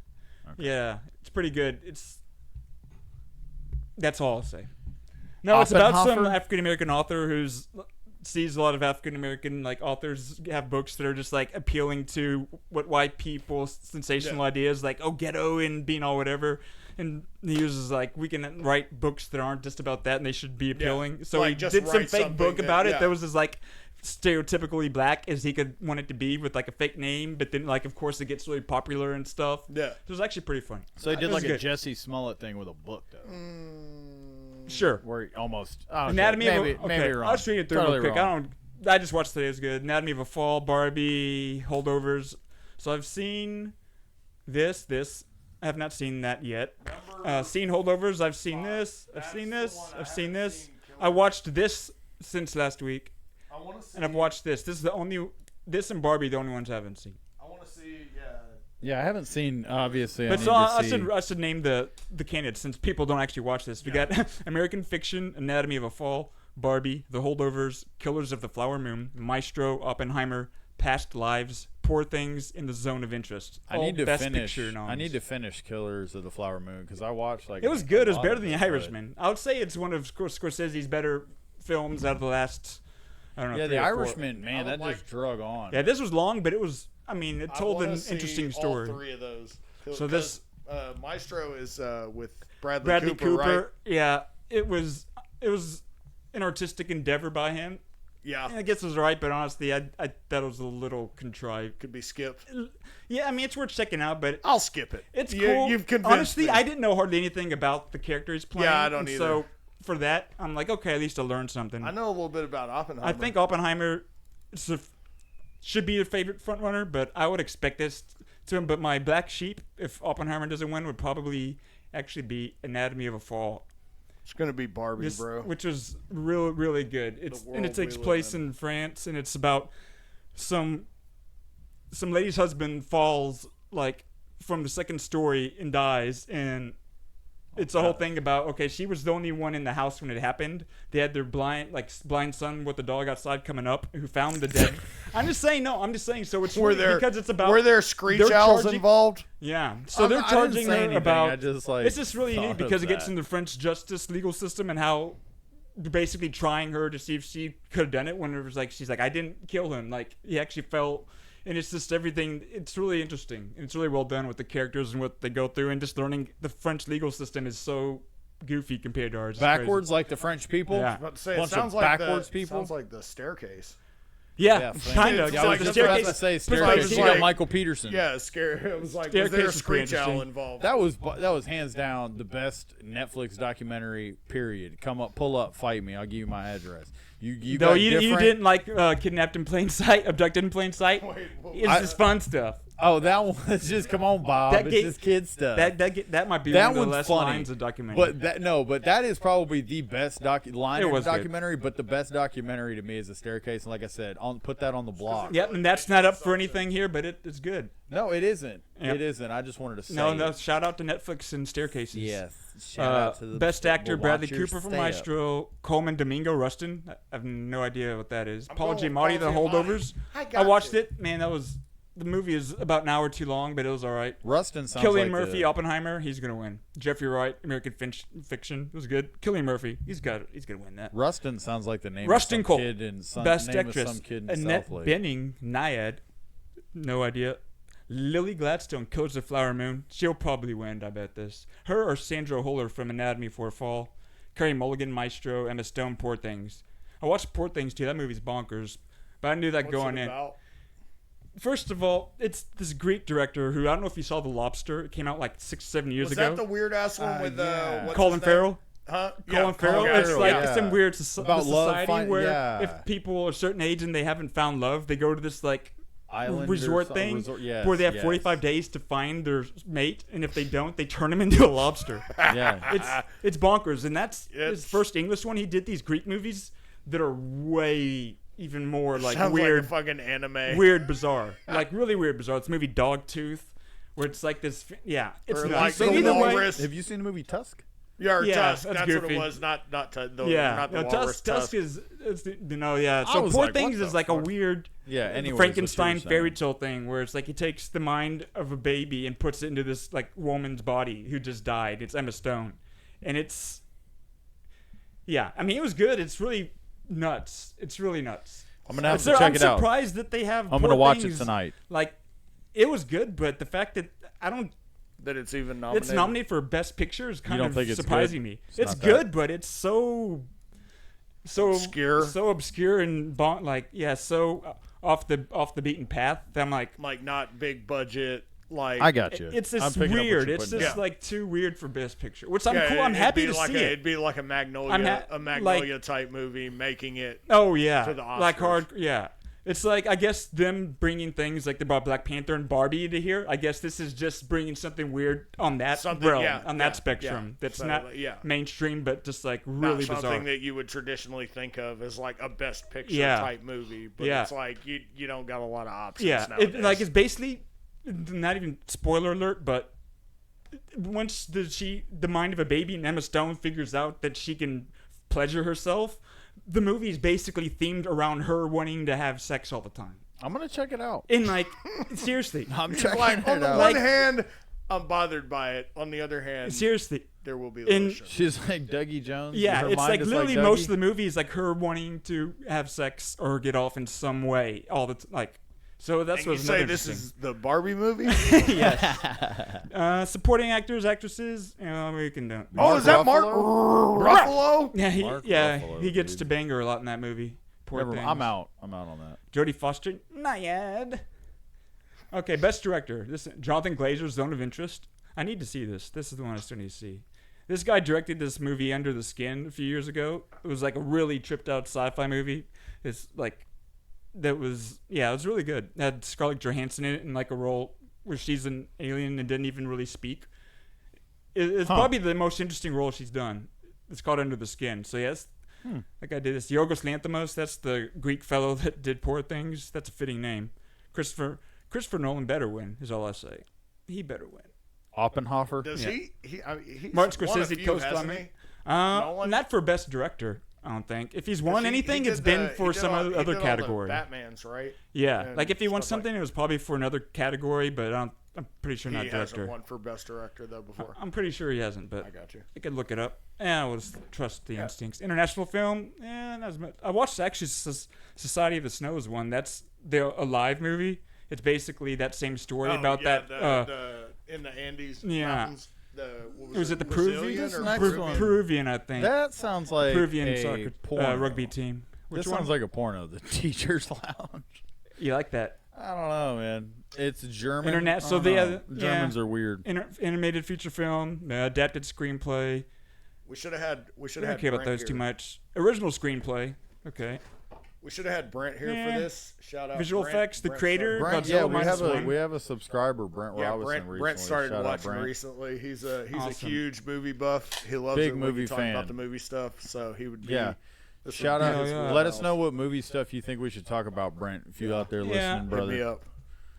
yeah, it's pretty good. That's all I'll say. No, it's about some Oppenheimer? African American author who's sees a lot of African American authors have books that are just like appealing to what white people's sensational ideas, like ghetto and being all whatever. And he uses like, we can write books that aren't just about that, and they should be appealing. So Like, he just did some write fake something book that- about it yeah. that was as like stereotypically black as he could want it to be, with like a fake name. But then like, of course, it gets really popular and stuff. Yeah. So it was actually pretty funny. So he It did was like a good. Jesse Smollett thing with a book, though. Sure. Where he almost. Oh, okay. Anatomy maybe, of a, okay, maybe wrong. I'll just read it through Totally real quick. wrong. I just watched today. It was good. Anatomy of a Fall, Barbie, Holdovers. So I've seen this. I have not seen that yet. Seen Holdovers. I've seen this. I've seen this. I've seen this. I watched this since last week, I want to see. and I've watched this. This is the only. This and Barbie, the only ones I haven't seen. I want to see. Yeah. Yeah, I haven't seen, obviously. But I so need I to see. should name the candidates, since people don't actually watch this. We got American Fiction, Anatomy of a Fall, Barbie, The Holdovers, Killers of the Flower Moon, Maestro, Oppenheimer, Past Lives, Poor Things, in the Zone of Interest. I All need to Best finish. Picture I noms. need to finish Killers of the Flower Moon because I watched like. It was good. It a was lot better of than The it, but- Irishman. I would say it's one of Scorsese's better films out of the last. I don't know. Yeah, 3 The or 4. Irishman, man, that just drug on. Yeah, this was long, but it was. I mean, it told I an wanna see interesting story. All 3 of those. So this- Maestro is with Bradley, Bradley Cooper, right? Yeah, it was an artistic endeavor by him. Yeah. I guess it was right, but honestly, I thought it was a little contrived. Could be skipped. Yeah, I mean, it's worth checking out, but I'll skip it. it's You- cool. You've convinced Honestly, me. I didn't know hardly anything about the character he's playing. Yeah, I don't and either. So for that, I'm like, okay, at least I learned something. I know a little bit about Oppenheimer. I think Oppenheimer should be a favorite frontrunner, but I would expect this to him. But my black sheep, if Oppenheimer doesn't win, would probably actually be Anatomy of a Fall. it's gonna be Barbie, This- bro. which was really, really good. It's and it world takes we live place in. in France, and it's about some lady's husband falls like from the second story and dies, and it's a whole thing about, okay, she was the only one in the house when it happened. They had their blind son with the dog outside coming up who found the dead. I'm just saying, so it's because it's about. Were there screech they're owls charging- involved? Yeah. So I they're didn't charging say her anything, about. I just, like, it's just really thought neat of because it gets that. into the French justice legal system and how basically trying her to see if she could have done it when it was like, she's like, I didn't kill him. Like, he actually fell. And it's just everything. It's really interesting. And it's really well done with the characters and what they go through. And just learning the French legal system is so goofy compared to ours. It's Backwards crazy. like the French people. Yeah. I was about to say, it Bunch of sounds like backwards the, people. Sounds like the staircase. Yeah, French. kind of. Yeah, So like the just Just about staircase. to say like- staircase. You got like- Michael Peterson. Yeah, it was like, was Staircase there a is pretty screech owl interesting. involved? That was hands down the best Netflix documentary. Period. Pull up, fight me. I'll give you my address. You No, got you different- didn't like kidnapped in plain sight, abducted in plain sight. Wait, what- It's just fun stuff. Oh, that one was just come on, Bob. That It's ga- just kid stuff. That might be That one of the one's less funny. lines of documentary. But that is probably the best line It in the was good. documentary. But the best documentary to me is the staircase. And like I said, put that on the block. Yep, and that's not up for anything here, but it's good. No, it isn't. Yep. It isn't. I just wanted to say. No, it. shout out to Netflix and Staircases. Yes. Shout out to the Best actor well, Bradley watch your Cooper for step. Maestro, Coleman Domingo Rustin. I have no idea what that is. Paul going with Giamatti, The Paul Giamatti. Holdovers. I I got watched you. it. Man, the movie is about an hour too long, but it was all right. Rustin sounds Cillian like Murphy, the- Oppenheimer, he's gonna win. Jeffrey Wright, American Fiction, it was good. Cillian Murphy, he's gonna win that. Rustin sounds like the name Rustin of Cole, some kid in some Best name actress, of some kid in Annette Southlake. Bening, Naiad, no idea. Lily Gladstone, Killers of Flower Moon, she'll probably win. I bet this. Her or Sandra Huller from Anatomy for a Fall. Carey Mulligan, Maestro, Emma Stone, Poor Things. I watched Poor Things too. That movie's bonkers, but I knew that What's going it in. about? First of all, it's this Greek director who I don't know if you saw The Lobster. It came out like 6-7 years Was ago. that the weird ass one with yeah. what's Colin his name? Farrell. Huh? Colin Farrell. Colin It's Farrell, like yeah. some weird About love, society where yeah. if people are a certain age and they haven't found love, they go to this like Island or resort some- thing yes, where they have yes. 45 days to find their mate, and if they don't, they turn them into a lobster. Yeah. It's bonkers, and that's his It's- first English one. He did these Greek movies that are way even more like Sounds weird, like a fucking anime. weird, bizarre, like really weird, bizarre. It's a movie Dogtooth, where it's like this. Yeah, it's Or nuts. like So the either way, walrus. Have you seen the movie Tusk? Yeah, or Yeah, Tusk. that's That's what goofy. it was. Not not the yeah, not the no, walrus. Tusk is yeah. I So was Poor like, Things what is the like a fuck? weird Yeah. Anyways, Frankenstein what you were fairy saying. tale thing where it's like he takes the mind of a baby and puts it into this like woman's body who just died. It's Emma Stone, and it's I mean it was good. It's really nuts. It's really nuts. I'm gonna have So to check I'm it out. surprised that they have. I'm Poor gonna watch it Things. tonight. Like it was good, but the fact that I don't. That it's even nominated. It's nominated for Best Picture is kind don't of think it's surprising good? me. It's It's not good, that. but it's so Obscure. so obscure and so off the beaten path. That I'm like, Like not big budget. Like I got you. it's I'm just picking up what weird. you're It's putting just down. like too weird for Best Picture, which I'm Yeah, cool. I'm it'd happy be to like see it. It'd be like a Magnolia, I'm a Magnolia type movie, making it. Oh yeah, to the like Oscars. hard. Yeah, it's like I guess them bringing things like they brought Black Panther and Barbie to here. I guess this is just bringing something weird on that Something, realm, yeah, on yeah, that spectrum. yeah. That's So, not like, yeah. mainstream, but just like Not really something bizarre. that you would traditionally think of as like a best picture Yeah. type movie, but Yeah. it's like you don't got a lot of options Yeah, nowadays. like it's basically not even spoiler alert, but once the mind of a baby and Emma Stone figures out that she can pleasure herself, the movie is basically themed around her wanting to have sex all the time. I'm gonna check it out. And like seriously, I'm It's checking like on it the out. one hand, I'm bothered by it. On the other hand, seriously, there will be in- lotion. She's like Dougie Jones. yeah, Her it's mind like is literally Dougie. most of the movie is like her wanting to have sex or get off in some way all the like. So that's And you what's say another this interesting. is the Barbie movie? Supporting actors, actresses. We can do. Oh, is that Mark Ruffalo? Ruffalo? Yeah, Mark he Ruffalo, gets dude. to bang her a lot in that movie. Poor Never- things. I'm out. I'm out on that. Jodie Foster, Naiad. Okay, best director. This Jonathan Glazer's Zone of Interest. I need to see this. This is the one I still need to see. This guy directed this movie Under the Skin a few years ago. It was like a really tripped out sci-fi movie. It's like it was really good. It had Scarlett Johansson in it in like a role where she's an alien and didn't even really speak. It's probably the most interesting role she's done. It's called Under the Skin. So yes, like I did this. Yorgos Lanthimos, that's the Greek fellow that did Poor Things. That's a fitting name. Christopher Nolan better win, is all I say. He better win. Oppenhofer. Does Yeah. he's Martin won a Scorsese few, co-starred hasn't me. he? Nolan? Not for best director, I don't think. If he's won He anything, did it's been he for did some all- he other did all the category. Batman's, right? Yeah, and like if he won stuff like- something, it was probably for another category, but I'm pretty sure not He director. hasn't won for best director though before. I'm pretty sure he hasn't, but I got you. I could look it up. Yeah, we'll just trust the instincts. International film, not as much. I watched actually Society of the Snows one. That's the Alive movie. It's basically that same story about that. the in the Andes yeah. mountains. Was it the Brazilian Peruvian? or next Peruvian? one. Peruvian, I think. That sounds like Peruvian a soccer porno. rugby team. Which This one? sounds like a porno. The Teacher's Lounge. You like that? I don't know, man. It's German. Internet. I So don't the know. Germans yeah. are weird. Animated feature film, adapted screenplay. We should have had. We should I have don't had care about Brent those too here. much. Original screenplay. Okay. We should have had Brent here Yeah. for this. Shout out. Visual Brent. effects, the Brent creator. started- Brent, Godzilla yeah, we minus have one. we have a subscriber, Brent Yeah, Robinson. Brent recently. started Shout out, watching Brent. recently. He's a Awesome. huge movie buff. He loves Big it when movie you talk fan. about the movie stuff. So he would be. Yeah. this Shout would out. be his yeah. Let us wheelhouse. know what movie stuff you think we should talk about, Brent. If you out there listening, Yeah. Hit me brother. up.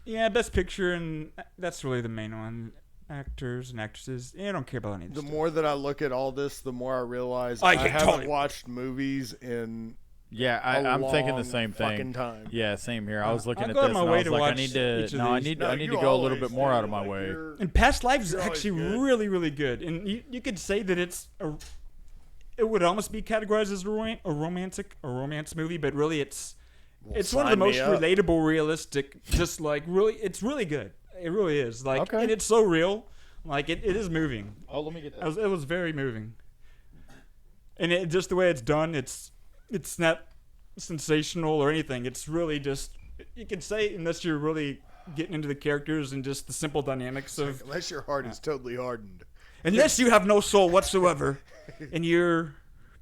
Yeah, best picture, and that's really the main one. Actors and actresses. Yeah, I don't care about any of The this more that I look at all this, the more I realize I I hate haven't Tony. watched movies in Yeah, a I'm thinking long the same fucking thing. time. Yeah, same here. I was looking I'll at go out this of my and I way was to like, I watch need to. each of No, I these. need. No, I need you to go a little always bit more do. out of my Like, way. you're- And Past Lives You're always actually good. really, really good. And you could say that it would almost be categorized as a romance movie, but really it's one of the sign me most up. relatable, realistic. Just like really, it's really good. It really is. Like, Okay. and it's so real. Like it is moving. Oh, let me get It was very moving. And just the way it's done, it's not sensational or anything. It's really just, you can say, unless you're really getting into the characters and just the simple dynamics of, Unless your heart is totally hardened. unless you have no soul whatsoever, and you're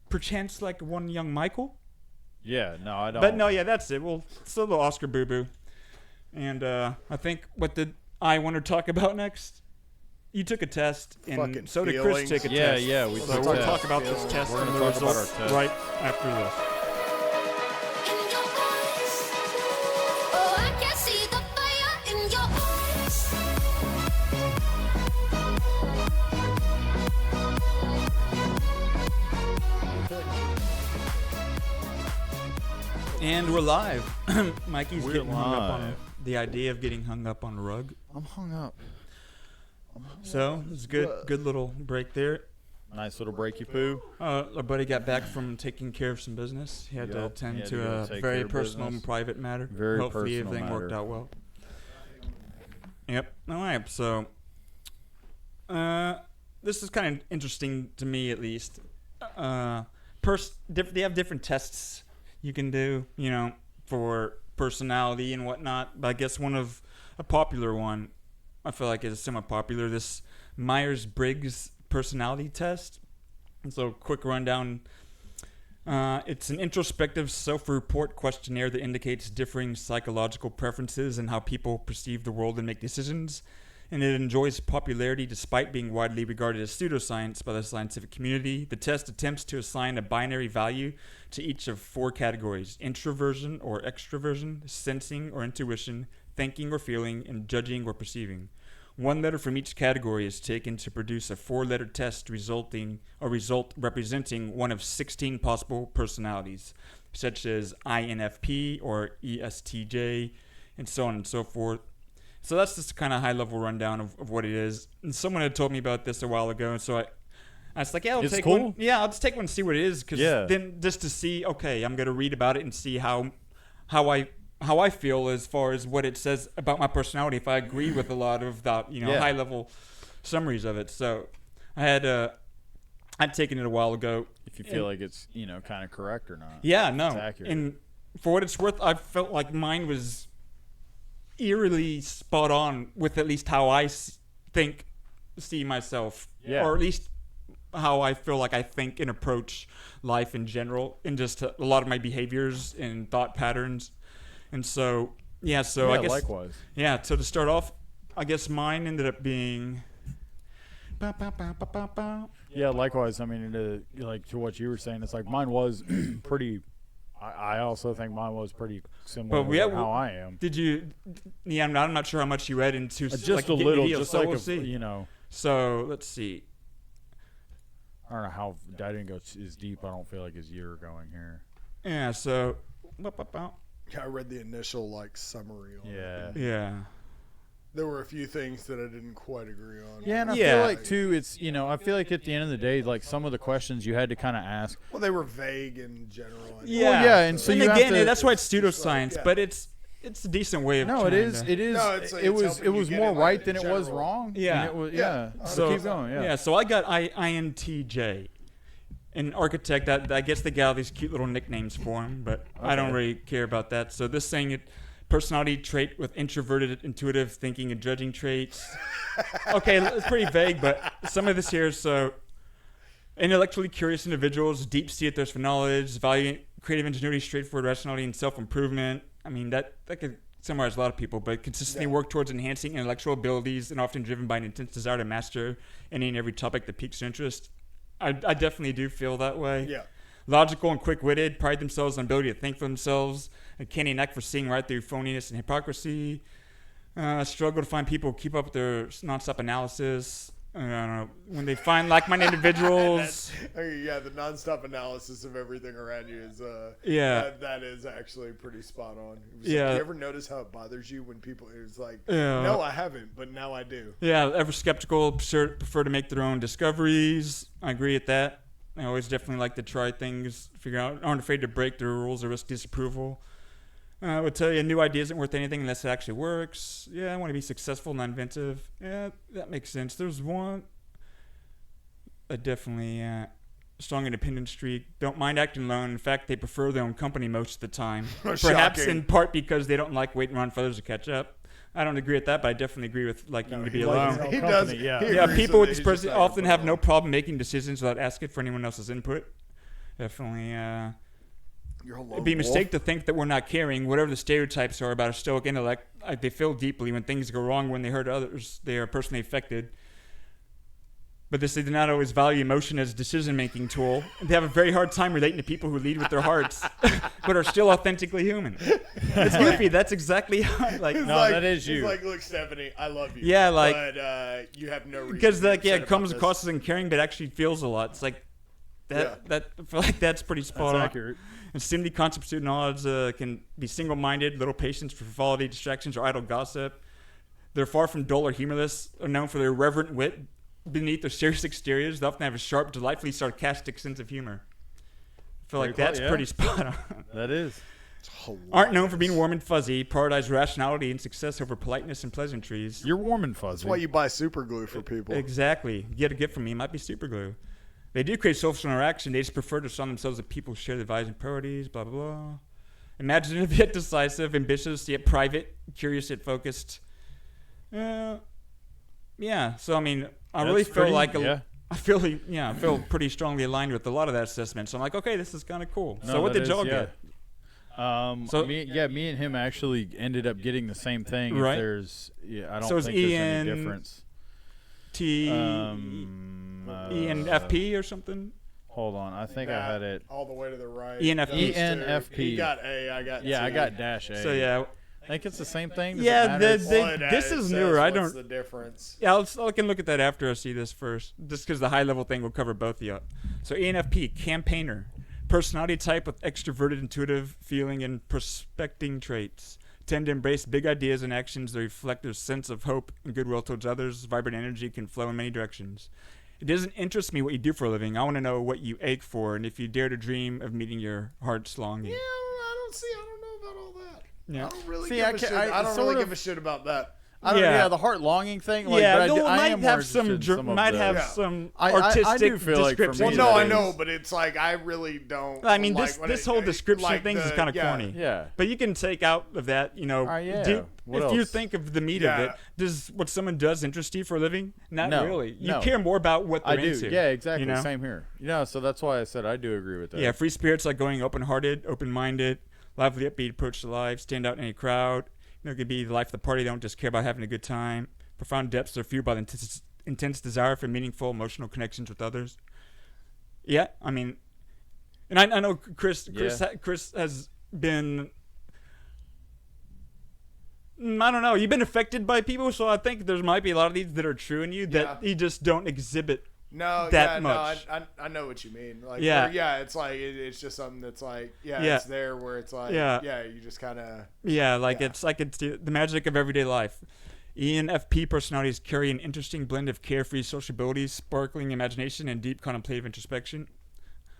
perchance like one young Michael. Yeah, no, I don't. But no, yeah, that's it. Well, it's a little Oscar boo-boo. And I think what did I want to talk about next? You took a test, and Fucking so did feelings. Chris take a Yeah, test. yeah, we So took we'll tests. talk about this test We're and gonna the talk about our results test. right after this. In your eyes, oh, I can see the fire in your eyes. And we're live. Mikey's We're getting hung up on live. the idea of getting hung up on a rug. I'm hung up. So it's good little break there. Nice little breaky poo. Our buddy got back from taking care of some business. He had to Yep, attend he had to to go a take very care of personal business. and private matter. Very Hopefully personal everything worked matter. out well. Yep. All right. So this is kind of interesting to me, at least. They have different tests you can do, for personality and whatnot. But I guess a popular one, I feel like is somewhat popular. This Myers-Briggs personality test. And so, quick rundown. It's an introspective self-report questionnaire that indicates differing psychological preferences and how people perceive the world and make decisions. And it enjoys popularity despite being widely regarded as pseudoscience by the scientific community. The test attempts to assign a binary value to each of 4 categories: introversion or extroversion, sensing or intuition, thinking or feeling, and judging or perceiving. One letter from each category is taken to produce a 4-letter test result representing one of 16 possible personalities, such as INFP or ESTJ, and so on and so forth. So that's just a kind of high-level rundown of what it is. And someone had told me about this a while ago, and so I was like, yeah, I'll It's take cool. one. Yeah, I'll just take one and see what it is, because Yeah. then just to see, okay, I'm going to read about it and see how I feel as far as what it says about my personality, if I agree with a lot of that, Yeah. high-level summaries of it. So I'd taken it a while ago. If you feel like it's kind of correct or not. Yeah, no. It's accurate. And for what it's worth, I felt like mine was eerily spot on with at least how I see myself, Yeah. or at least how I feel like I think and approach life in general, and just a lot of my behaviors and thought patterns. And so, yeah, so I guess likewise. yeah. So to start off, I guess mine ended up being. Yeah, likewise. I mean, to what you were saying, it's like mine was pretty. I also think mine was pretty similar But to yeah, how I am. Did you? Yeah, I'm not sure how much you read into Just like, a getting little, details, just so like we'll see. So let's see. I don't know how I didn't go as deep. I don't feel like as you're going here. Yeah. So. I read the initial summary on it. Yeah. Yeah. There were a few things that I didn't quite agree on. Yeah, and I Yeah. feel like too, it's I feel like at the end of the day, like some of the questions you had to kind of ask. Well, they were vague in general. Yeah. Well, yeah, and so and you have again, to- that's why it's it's just pseudoscience, yeah. but it's a decent way of. No, it trying is. to- It is. No, it's it was. helping It you was get more it, right in than it was general. wrong. Yeah. And it was, Yeah. yeah. So- So keep going. Yeah. Yeah, so I got INTJ. An architect, I guess they got all these cute little nicknames for him, but I don't Okay. really care about that. So this saying it, personality trait with introverted, intuitive thinking and judging traits. Okay, it's pretty vague, but some of this here. So intellectually curious individuals, deep sea thirst for knowledge, value creative ingenuity, straightforward rationality, and self-improvement. I mean, that could summarize a lot of people, but consistently work towards enhancing intellectual abilities and often driven by an intense desire to master any and every topic that piques their interest. I definitely do feel that way. Yeah. Logical and quick-witted, pride themselves on ability to think for themselves, a canny knack for seeing right through phoniness and hypocrisy, struggle to find people who keep up with their nonstop analysis. I don't know, when they find like-minded individuals. Yeah, the nonstop analysis of everything around you is Yeah. that is actually pretty spot on. It was Yeah. you ever notice how it bothers you when people it's like Yeah. no, I haven't, but now I do. Yeah, ever skeptical, prefer to make their own discoveries. I agree with that. I always definitely like to try things, figure out, aren't afraid to break the rules or risk disapproval. I would tell you a new idea isn't worth anything unless it actually works. Yeah, I want to be successful, not inventive. Yeah, that makes sense. There's one. I definitely strong independent streak. Don't mind acting alone. In fact, they prefer their own company most of the time. Perhaps Shocking. in part because they don't like waiting around for others to catch up. I don't agree with that, but I definitely agree with liking to be he likes alone. his own He company, does. yeah. he Yeah, agrees people with it. this He's person just not often have no involved. problem making decisions without asking for anyone else's input. Definitely. You're a lone It'd be a wolf. mistake to think that we're not caring. Whatever the stereotypes are about a stoic intellect, they feel deeply when things go wrong. When they hurt others, they are personally affected. But they do not always value emotion as a decision-making tool. They have a very hard time relating to people who lead with their hearts, but are still authentically human. It's goofy. That's exactly how. Like, It's No, like, that is he's you. like, look, Stephanie, I love you. Yeah, like- but you have no reason. because to be like, yeah, upset it comes about across this. as uncaring, but actually feels a lot. It's like that. Yeah. That I feel like that's pretty spot That's on. accurate. And stimuli concepts to knowledge can be single-minded, little patience for frivolity, distractions, or idle gossip. They're far from dull or humorless, are known for their irreverent wit. Beneath their serious exteriors, they often have a sharp, delightfully sarcastic sense of humor. I feel like Very that's close, yeah. pretty spot on. That is. Aren't known for being warm and fuzzy, prioritize rationality and success over politeness and pleasantries. You're warm and fuzzy. That's why you buy super glue for people. Exactly. You get a gift from me, it might be super glue. They do create social interaction. They just prefer to surround themselves with people who share their values and priorities, blah, blah, blah. Imaginative yet decisive, ambitious yet private, curious yet focused. Yeah, so I mean, I really That's feel pretty- like yeah. I feel pretty strongly aligned with a lot of that assessment. So I'm like, okay, this is kind of cool. No, So what that did is, y'all yeah. get? So- Me and him actually ended up getting the same thing. Right. If there's, I don't So is think there's Ian- any difference. ENFP or something? Hold on, I think I That, had it. all the way to the right. ENFP. Those two. ENFP. He got A. I got Yeah, I T. got dash A. So yeah, I think it's the same thing. Does Yeah, it matter? this is newer. I What's don't. the difference? Yeah, I can look at that after I see this first, just because the high level thing will cover both of you. So ENFP, campaigner, personality type with extroverted, intuitive feeling and prospecting traits. Tend to embrace big ideas and actions that reflect their sense of hope and goodwill towards others. Vibrant energy can flow in many directions. It doesn't interest me what you do for a living. I want to know what you ache for, and if you dare to dream of meeting your heart's longing. Yeah, I don't know about all that. Yeah. I don't really See, give I a ca- shit. I I don't sort really of- give a shit about that. I don't know, Yeah. yeah, the heart longing thing. Like, Yeah, but though I might am more have some interested in some of might the- have Yeah. some I artistic do feel like for me descriptions. Well, These no, I days. know, but it's like I really don't. I mean, like when this whole description like thing is the- kind of yeah. corny. Yeah. But you can take out of that, Yeah. What if you else? think of the meat of Yeah. it, does what someone does interest you for a living? Not No, really. You no. care more about what they're I do. into. Yeah, exactly. you know? Same here. So that's why I said I do agree with that. Yeah, free spirits like going open-hearted, open-minded, lively, upbeat approach to life, stand out in any crowd. It could be the life of the party. They don't just care about having a good time. Profound depths are fueled by the intense desire for meaningful emotional connections with others. Yeah, I mean, and I know Chris Yeah. Chris has been I don't know. You've been affected by people, so I think there might be a lot of these that are true in you that Yeah. you just don't exhibit. No, that yeah, much. No, I know what you mean. Like, Yeah. It's like it's just something that's like, Yeah. it's there where it's like, Yeah. you just kind of. Yeah, like Yeah. it's like it's the magic of everyday life. ENFP personalities carry an interesting blend of carefree sociability, sparkling imagination, and deep contemplative introspection.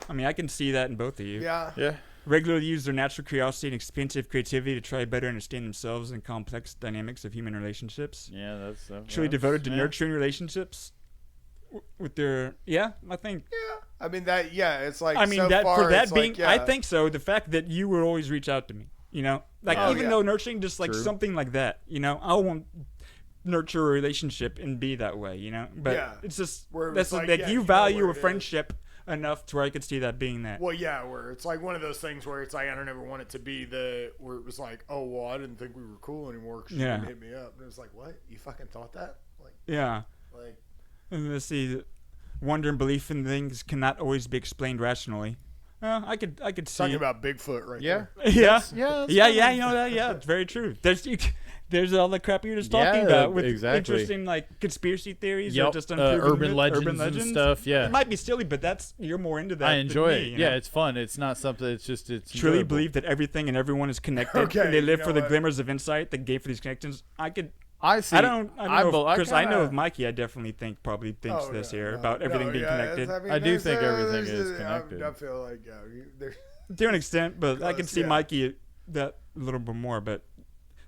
I mean, I can see that in both of you. Yeah. Yeah. Regularly use their natural curiosity and expansive creativity to try better understand themselves and complex dynamics of human relationships. Yeah, that's Truly devoted to yeah. nurturing relationships with their I think I mean that. Yeah, it's like. I mean so that far, for that it's being like, yeah. I think so. The fact that you would always reach out to me, like Oh, even yeah. though nurturing, just like True. something like that, I won't nurture a relationship and be that way, But Yeah. it's just Where that's it's like, like yeah, you you know value where a it is. friendship enough to where I could see that being that. Well, yeah, where it's like one of those things where it's like I don't ever want it to be where it was like, oh well, I didn't think we were cool anymore because you Yeah. didn't hit me up, and it was like, what? You fucking thought that? Yeah. Like. And let's see, wonder and belief in things cannot always be explained rationally. I could see. Talking about Bigfoot right Yeah. there. Yeah, Yeah, that's yeah, kind yeah. of- You know that. Yeah, it's very true. There's all the crap you were just talking Yeah, about with exactly. interesting like conspiracy theories or Yep, just unproven urban legends and stuff, yeah. It might be silly, but you're more into that. I than enjoy me, it. you Yeah, know? it's fun. It's not something. It's just it's Truly enjoyable. believe that everything and everyone is connected. Okay, and they live you for know the what? glimmers of insight that gave for these connections. I see. I don't know, Chris. I know kinda- of Mikey. I definitely probably thinks Oh, this yeah, here no, about everything no, being yeah, connected. it's- mean, I do there's, think everything there's is a- connected. I feel like there's To an extent, but I can Close, see yeah. Mikey that a little bit more. But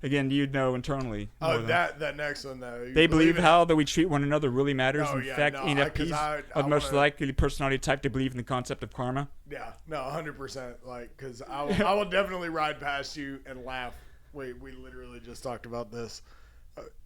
again, you know internally. more oh than- that next one though. You They believe in- how that we treat one another really matters. Oh, In yeah, fact, no, ENFPs I are the most wanna- likely personality type to believe in the concept of karma. Yeah, no, 100%. Like, because I will definitely ride past you and laugh. Wait, we literally just talked about this.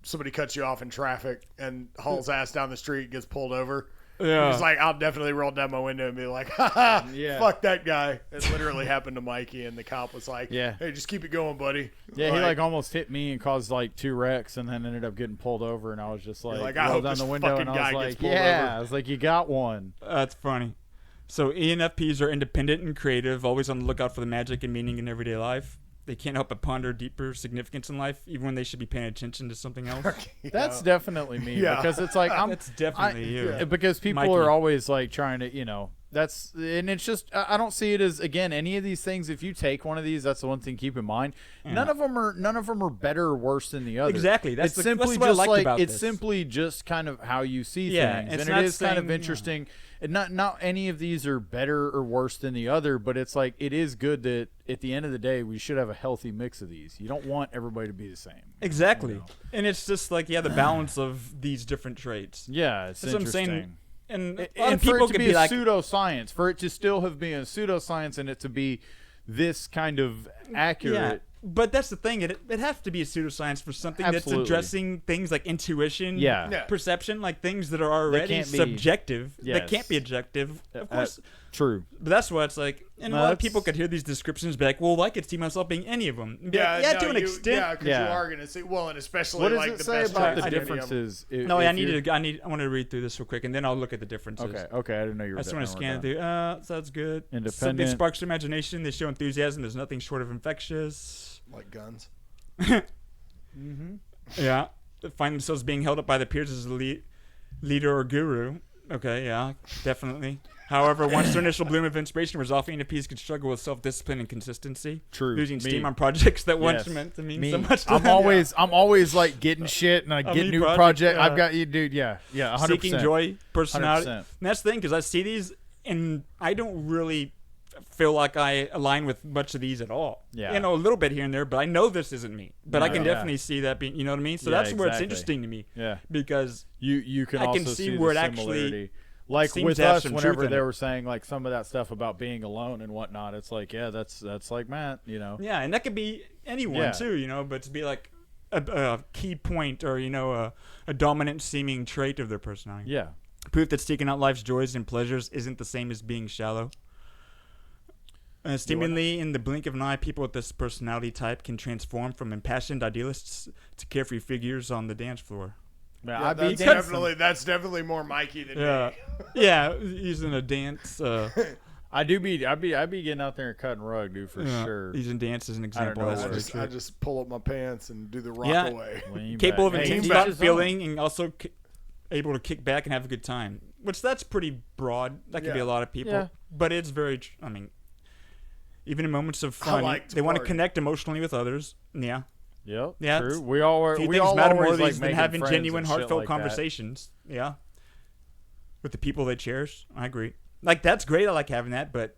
Somebody cuts you off in traffic and hauls ass down the street, gets pulled over. Yeah. It's like, I'll definitely roll down my window and be like, haha, Yeah. fuck that guy. It literally happened to Mikey, and the cop was like, Yeah. hey, just keep it going, buddy. Yeah, he like almost hit me and caused like 2 wrecks, and then ended up getting pulled over. And I was just like, I rolled hope down this the window, fucking and I guy was gets like, pulled yeah. over. I was like, you got one. That's funny. So ENFPs are independent and creative, always on the lookout for the magic and meaning in everyday life. They can't help but ponder deeper significance in life, even when they should be paying attention to something else. That's definitely me Yeah. because it's like That's definitely you. because people Mikey. are always like trying to, that's and it's just I don't see it as again any of these things. If you take one of these, that's the one thing to keep in mind. None of them are better or worse than the other. Exactly. That's it's the- simply that's what I just liked like about it's this. simply just kind of how you see Yeah, things, it's and not it is kind of saying- interesting. And not any of these are better or worse than the other, but it's like it is good that at the end of the day we should have a healthy mix of these. You don't want everybody to be the same. Exactly. And it's just like, the balance of these different traits. Yeah, it's That's what I'm interesting. saying. And, And for people it to could be be a like, pseudoscience, for it to still have been a pseudoscience, and it to be this kind of accurate. yeah. But that's the thing. It has to be a pseudoscience for something Absolutely. that's addressing things like intuition, Yeah. Yeah. perception, like things that are already can't be- subjective. That Yes. can't be objective. Of course. True. But that's why it's like, and No, a lot of that's- people could hear these descriptions and be like, well, I could see myself being any of them. Be Yeah, like, yeah, no, to an extent. Yeah, because Yeah. you are going to see, well, and especially What does like it the say best about traits the of any of them. differences? No, I want to read through this real quick, and then I'll look at the differences. Okay. I didn't know you were. I just done. want to We're scan done. through. So that's good. Independent. Something sparks their imagination. They show enthusiasm. There's nothing short of infectious. Like guns. Yeah. They find themselves being held up by their peers as a leader or guru. Okay, yeah, definitely. However, once their initial bloom of inspiration wears off, ENFPs can struggle with self-discipline and consistency. True. Losing Me. steam on projects that once Yes. meant to mean Me. so much to I'm them. always like getting shit, and I A get new new project, project. yeah. I've got you, dude. Yeah, 100%. Seeking joy, personality. 100%. And that's the thing, because I see these, and I don't really feel like I align with much of these at all. Yeah. A little bit here and there, but I know this isn't me. But I can Yeah. definitely see that being, you know what I mean? So Yeah, that's where it's exactly. interesting to me. Yeah. Because You can I also can see the where it actually similarity. Like seems with to have us, some whenever truth in they it. were saying like some of that stuff about being alone and whatnot, it's like, yeah, that's like Matt, yeah, and that could be anyone Yeah. too, but to be like a key point or, a dominant seeming trait of their personality. Yeah. Proof that seeking out life's joys and pleasures isn't the same as being shallow. Seemingly, in the blink of an eye, people with this personality type can transform from impassioned idealists to carefree figures on the dance floor. Yeah, Yeah, I'd be that's definitely more Mikey than Yeah, me. yeah, using a dance. I'd be getting out there and cutting rug, dude, for sure. Using dance as an example. know That's what very it true. I just pull up my pants and do the rock Yeah. away. Lean Capable of back. intense Hey, thought each his feeling and also able to kick back and have a good time. Which that's pretty broad. That could be Yeah. a lot of people. Yeah. But it's very, I mean, even in moments of fun, like to they want to party. connect emotionally with others. Yeah. Yep. Yeah, True. it's- We all Few we things all matter more always to like these than making having friends genuine, and shit heartfelt like that. conversations. Yeah. With the people they cherish. I agree. Like, that's great. I like having that, but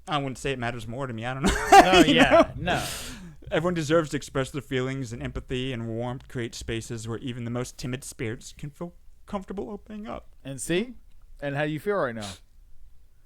I wouldn't say it matters more to me. I don't know. No, You yeah, know? no. Everyone deserves to express their feelings, and empathy and warmth create spaces where even the most timid spirits can feel comfortable opening up. And see, and how do you feel right now?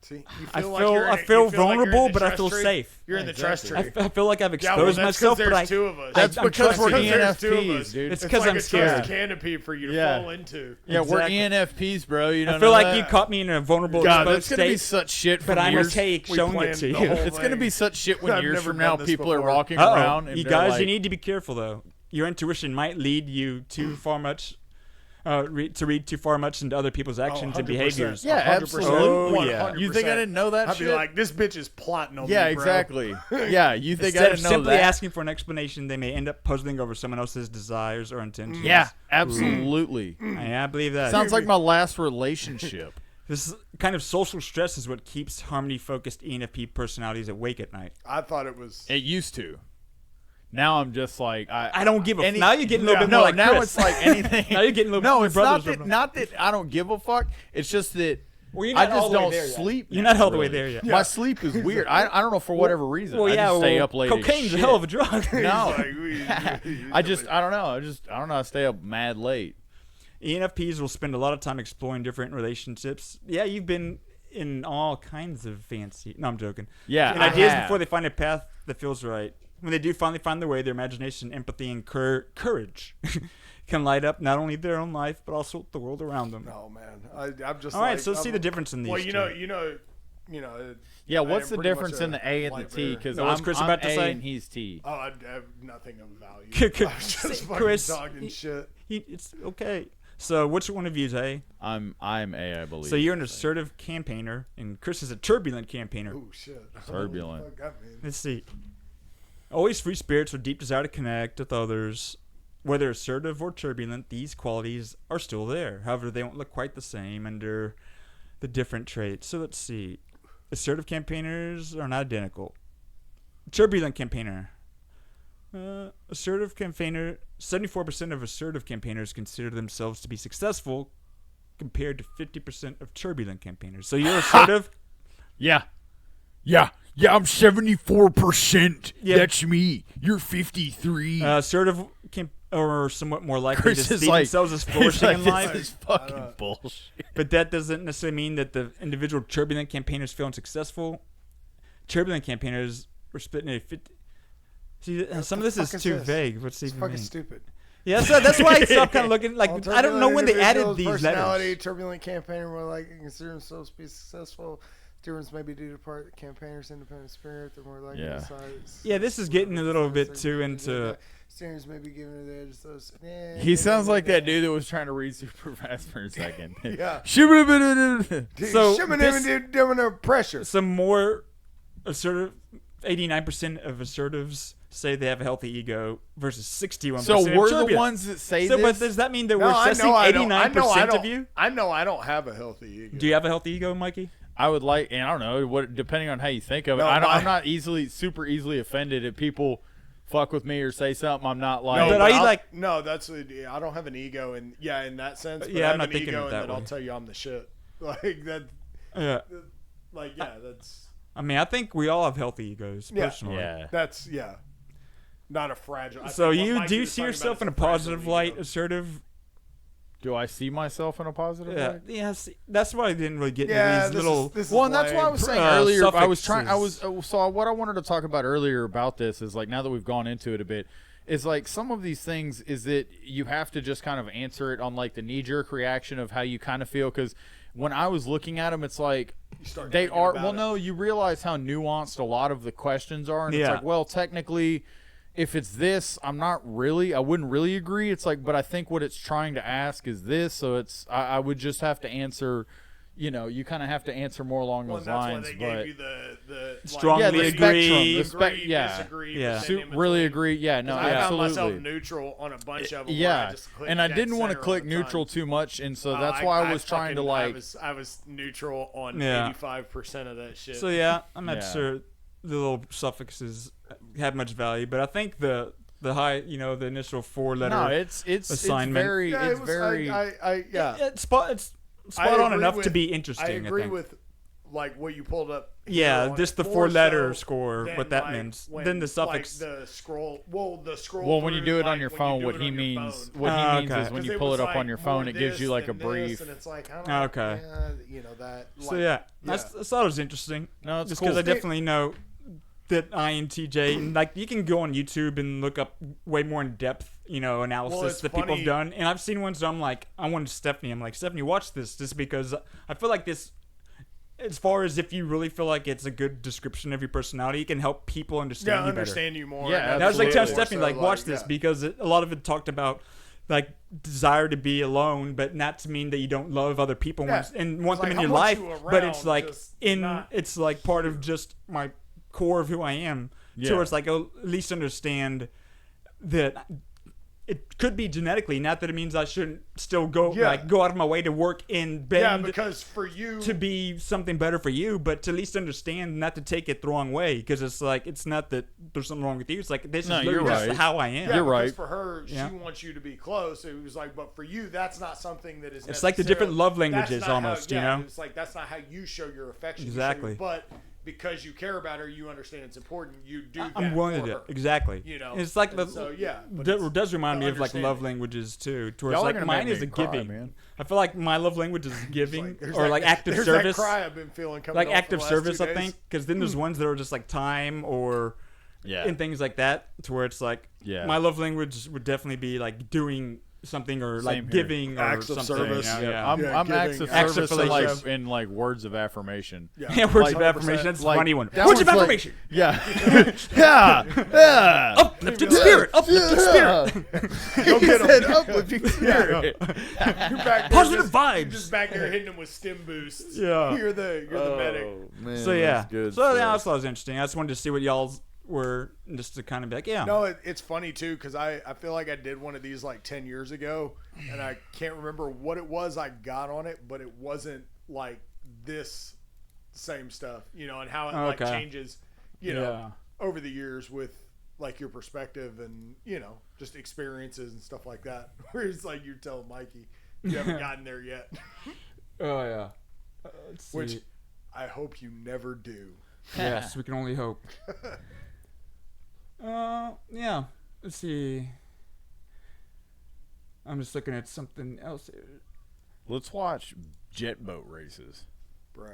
See, you I like feel- you're in I a- you feel like you're in vulnerable, the but I trust feel tree? safe. You're in the trust tree. I feel like I've Yeah, well, exposed that's 'cause myself, but there's two of us. That's I'm because we're trusting. There's two of ENFPs, us. dude. It's It's 'cause like I'm a trust scared. canopy for you to Yeah. fall into. Yeah, we're Exactly. ENFPs, bro. You don't I feel know like that? you caught me in a vulnerable, God, exposed that's gonna be state, such shit. but from I'm years. okay We showing it planned to the you. whole It's gonna be such shit when I've years never from now done this people are before. walking Uh-oh. around and You they're guys, like, you need to be careful though. Your intuition might lead you too far much, to read too far much into other people's actions and 100%. behaviors. Yeah, 100%. absolutely. yeah. You think I didn't know that I'd shit? be like, this bitch is plotting on yeah, me, bro. exactly. Yeah, you think Instead I of didn't know simply that? asking for an explanation, they may end up puzzling over someone else's desires or intentions. Yeah, absolutely. Yeah, I believe that. Sounds like my last relationship. This kind of social stress is what keeps harmony-focused ENFP personalities awake at night. I thought it was. It used to. Now I'm just like I don't give a. Any- Now you're getting a little bit no, more like now Chris. it's like anything. Now you're getting a little no, bit it's more not brothers. that. Not that I don't give a fuck. It's just that Well, you're I not all just the way don't there yet. sleep. You're now, not all the way really. there yet. My sleep is weird. I don't know for whatever reason. Well, I yeah, just stay well, up late. as cocaine's a shit. hell of a drug. No, Like, I don't know. I don't know. I stay up mad late. ENFPs will spend a lot of time exploring different relationships. Yeah, you've been in all kinds of fancy. No, I'm joking. Yeah, and I ideas have. before they find a path that feels right. When they do finally find their way, their imagination, empathy, and courage can light up not only their own life but also the world around them. Oh man, I'm just. All right, like, so let's see I'm- the difference in these. Well, two. you know. Yeah, I what's am the pretty much difference a in the A and the light T? bearer. Because No, what's Chris I'm about to A say? and he's T. Oh, I have nothing of value. K- I was just fucking Chris, talking shit. It's okay. So which one of you is A? I'm A, I believe. So you're an assertive campaigner, and Chris is a turbulent campaigner. Oh shit. Turbulent. What the fuck that mean? Let's see. Always free spirits with deep desire to connect with others. Whether assertive or turbulent, these qualities are still there. However, they won't look quite the same under the different traits. So let's see. Assertive campaigners are not identical. Turbulent campaigner. Assertive campaigner. 74% of assertive campaigners consider themselves to be successful compared to 50% of turbulent campaigners. So you're assertive? Yeah, I'm 74%. Yeah. That's me. You're 53. Assertive or somewhat more likely Chris to is see like, themselves as he's flourishing like, in this life. is fucking bullshit. But that doesn't necessarily mean that the individual turbulent campaigners feel unsuccessful. Turbulent campaigners were split into 50. See, some of this is fuck is too this? vague. What's It's even fucking mean? stupid. Yeah, so that's why I stopped kind of looking. Like, All I don't know when they added turbulent these personality, letters. turbulent campaigner, more likely to consider themselves to be successful. Difference may be due to part of the campaigners' independent spirit. They're more likely Yeah. to decide. Yeah, this is getting a little bit too into. Steers may be given to the edge. Those. He sounds like that dude that was trying to read super fast for a second. Yeah. Shibbolibidibidib. So So this- doing pressure. Some more assertive. 89% of assertives say they have a healthy ego versus 61%. So of we're the turbulent. ones that say So, this. but does that mean that No, we're I assessing know I don't. 89% of you? I know I don't have a healthy ego. Do you have a healthy ego, Mikey? I would like, and I don't know what, depending on how you think of it. No, I'm not super easily offended if people fuck with me or say something. I'm not like. No, But are you I'll- like- No, that's I don't have an ego, and in that sense. But Yeah, I I'm have not an thinking ego of it in that that I'll way. tell you I'm the shit. Like that. Yeah. That's I mean, I think we all have healthy egos, Yeah. personally. Yeah. that's not a fragile. I So think what you Mikey do you was see talking yourself in about a is fragile positive ego. light, assertive? Do I see myself in a positive Yeah, light? yeah. See, that's why I didn't really get Yeah, into these little. this is Well, and that's why I lame. was saying Uh, earlier. I was trying. suffixes. So what I wanted to talk about earlier about this is like now that we've gone into it a bit, is like some of these things is that you have to just kind of answer it on like the knee jerk reaction of how you kind of feel. Because when I was looking at them, it's like start they thinking are. about Well, it. no, you realize how nuanced a lot of the questions are, and it's Yeah. like, well, technically. If it's this, I wouldn't really agree. It's like, but I think what it's trying to ask is this, so I would just have to answer, you kind of have to answer more along Well, those that's why lines. they But gave you the Strongly yeah, the agree. spectrum, disagree, Yeah. but then in really between. agree. Yeah, no, 'Cause I found myself absolutely. neutral on a bunch of them. Yeah, I just clicked and I dead didn't want to center click all the time. neutral too much, and so that's why I was trying to fucking- like. I was neutral on Yeah. 85% of that shit. So yeah, I'm not Yeah. sure the little suffixes have much value, but I think the high, the initial 4-letter. No, it's assignment. very yeah, it's it was, very. yeah. It's spot I on agree enough to with- be interesting. I agree think. with like what you pulled up. Yeah, here on just it, the more 4-letter so score, than, what that like, means. when, Then the suffix. Like the scroll. Well, the scroll. Well, when you through, do it on like, your when phone, you do what it he on your means, phone. what he means okay. is when 'Cause you it pull was it up like on your phone, more it gives you this like a than this, brief. and it's like, Okay. that. So like, yeah, I thought it was interesting. No, it's just cool. because I definitely know that INTJ, and like you can go on YouTube and look up way more in depth, analysis Well, it's that people funny- have done. And I've seen ones that I'm like, I wanted Stephanie. I'm like, Stephanie, watch this, just because I feel like this. As far as if you really feel like it's a good description of your personality, it can help people understand you better. understand you more. Yeah, and And I was like telling absolutely. Stephanie, More like, so, watch this yeah. because a lot of it talked about like desire to be alone, but not to mean that you don't love other people Yeah. and want It's them like, in I your want life. you But it's around, like just not it's like part of just my core of who I am. Yeah. So it's like at least understand that it could be genetically, not that it means I shouldn't still go Yeah. go out of my way to work and Yeah, bend because for you to be something better for you, but to at least understand, not to take it the wrong way, because it's like it's not that there's something wrong with you. It's like this No, is you're literally just right. how I am. Yeah, You're because right. for her, Yeah. she wants you to be close. It was like, but for you, that's not something that is. It's like the different love necessarily- languages that's not how- almost, yeah, you know? It's like that's not how you show your affection. You show Exactly. but because you care about her, you understand it's important. You do. That I'm willing for to do her. it. Exactly. You know, it's like and so, yeah, but that it's does remind the me of like love understanding. languages too. To where Y'all it's are like gonna mine make is me a cry, giving. man. I feel like my love language is giving There's or that- like active there's service. That cry I've been feeling coming Like on for active the last service, 2 I days. think, because then there's ones that are just like time or Yeah. and things like that, to where it's like Yeah. my love language would definitely be like doing something or like Same here. giving or Acts of something. service. You know? Yeah, I'm Yeah, acts of giving- Acts service of and, like relationship. in like words of affirmation. Yeah, words Like, of affirmation. That's a like, funny one. that Words of one's like- affirmation. Yeah. yeah. Uplifting spirit. Uplifting spirit. Go get him. Said uplifting spirit. You're back there Positive just, vibes. You're just back there hitting him with stim boosts. Yeah. You're the medic. Man, So yeah. that's good So yeah, I stuff. thought it was interesting. I just wanted to see what y'all's were, just to kind of be like, yeah. No, it's funny too because I feel like I did one of these like 10 years ago, and I can't remember what it was I got on it, but it wasn't like this same stuff, and how it like Okay. changes, over the years with like your perspective and just experiences and stuff like that. Where it's like you're telling Mikey you haven't gotten there yet, Oh yeah. Let's see. which I hope you never do. Yes, we can only hope. Yeah. Let's see. I'm just looking at something else here. Let's watch jet boat races. Bro.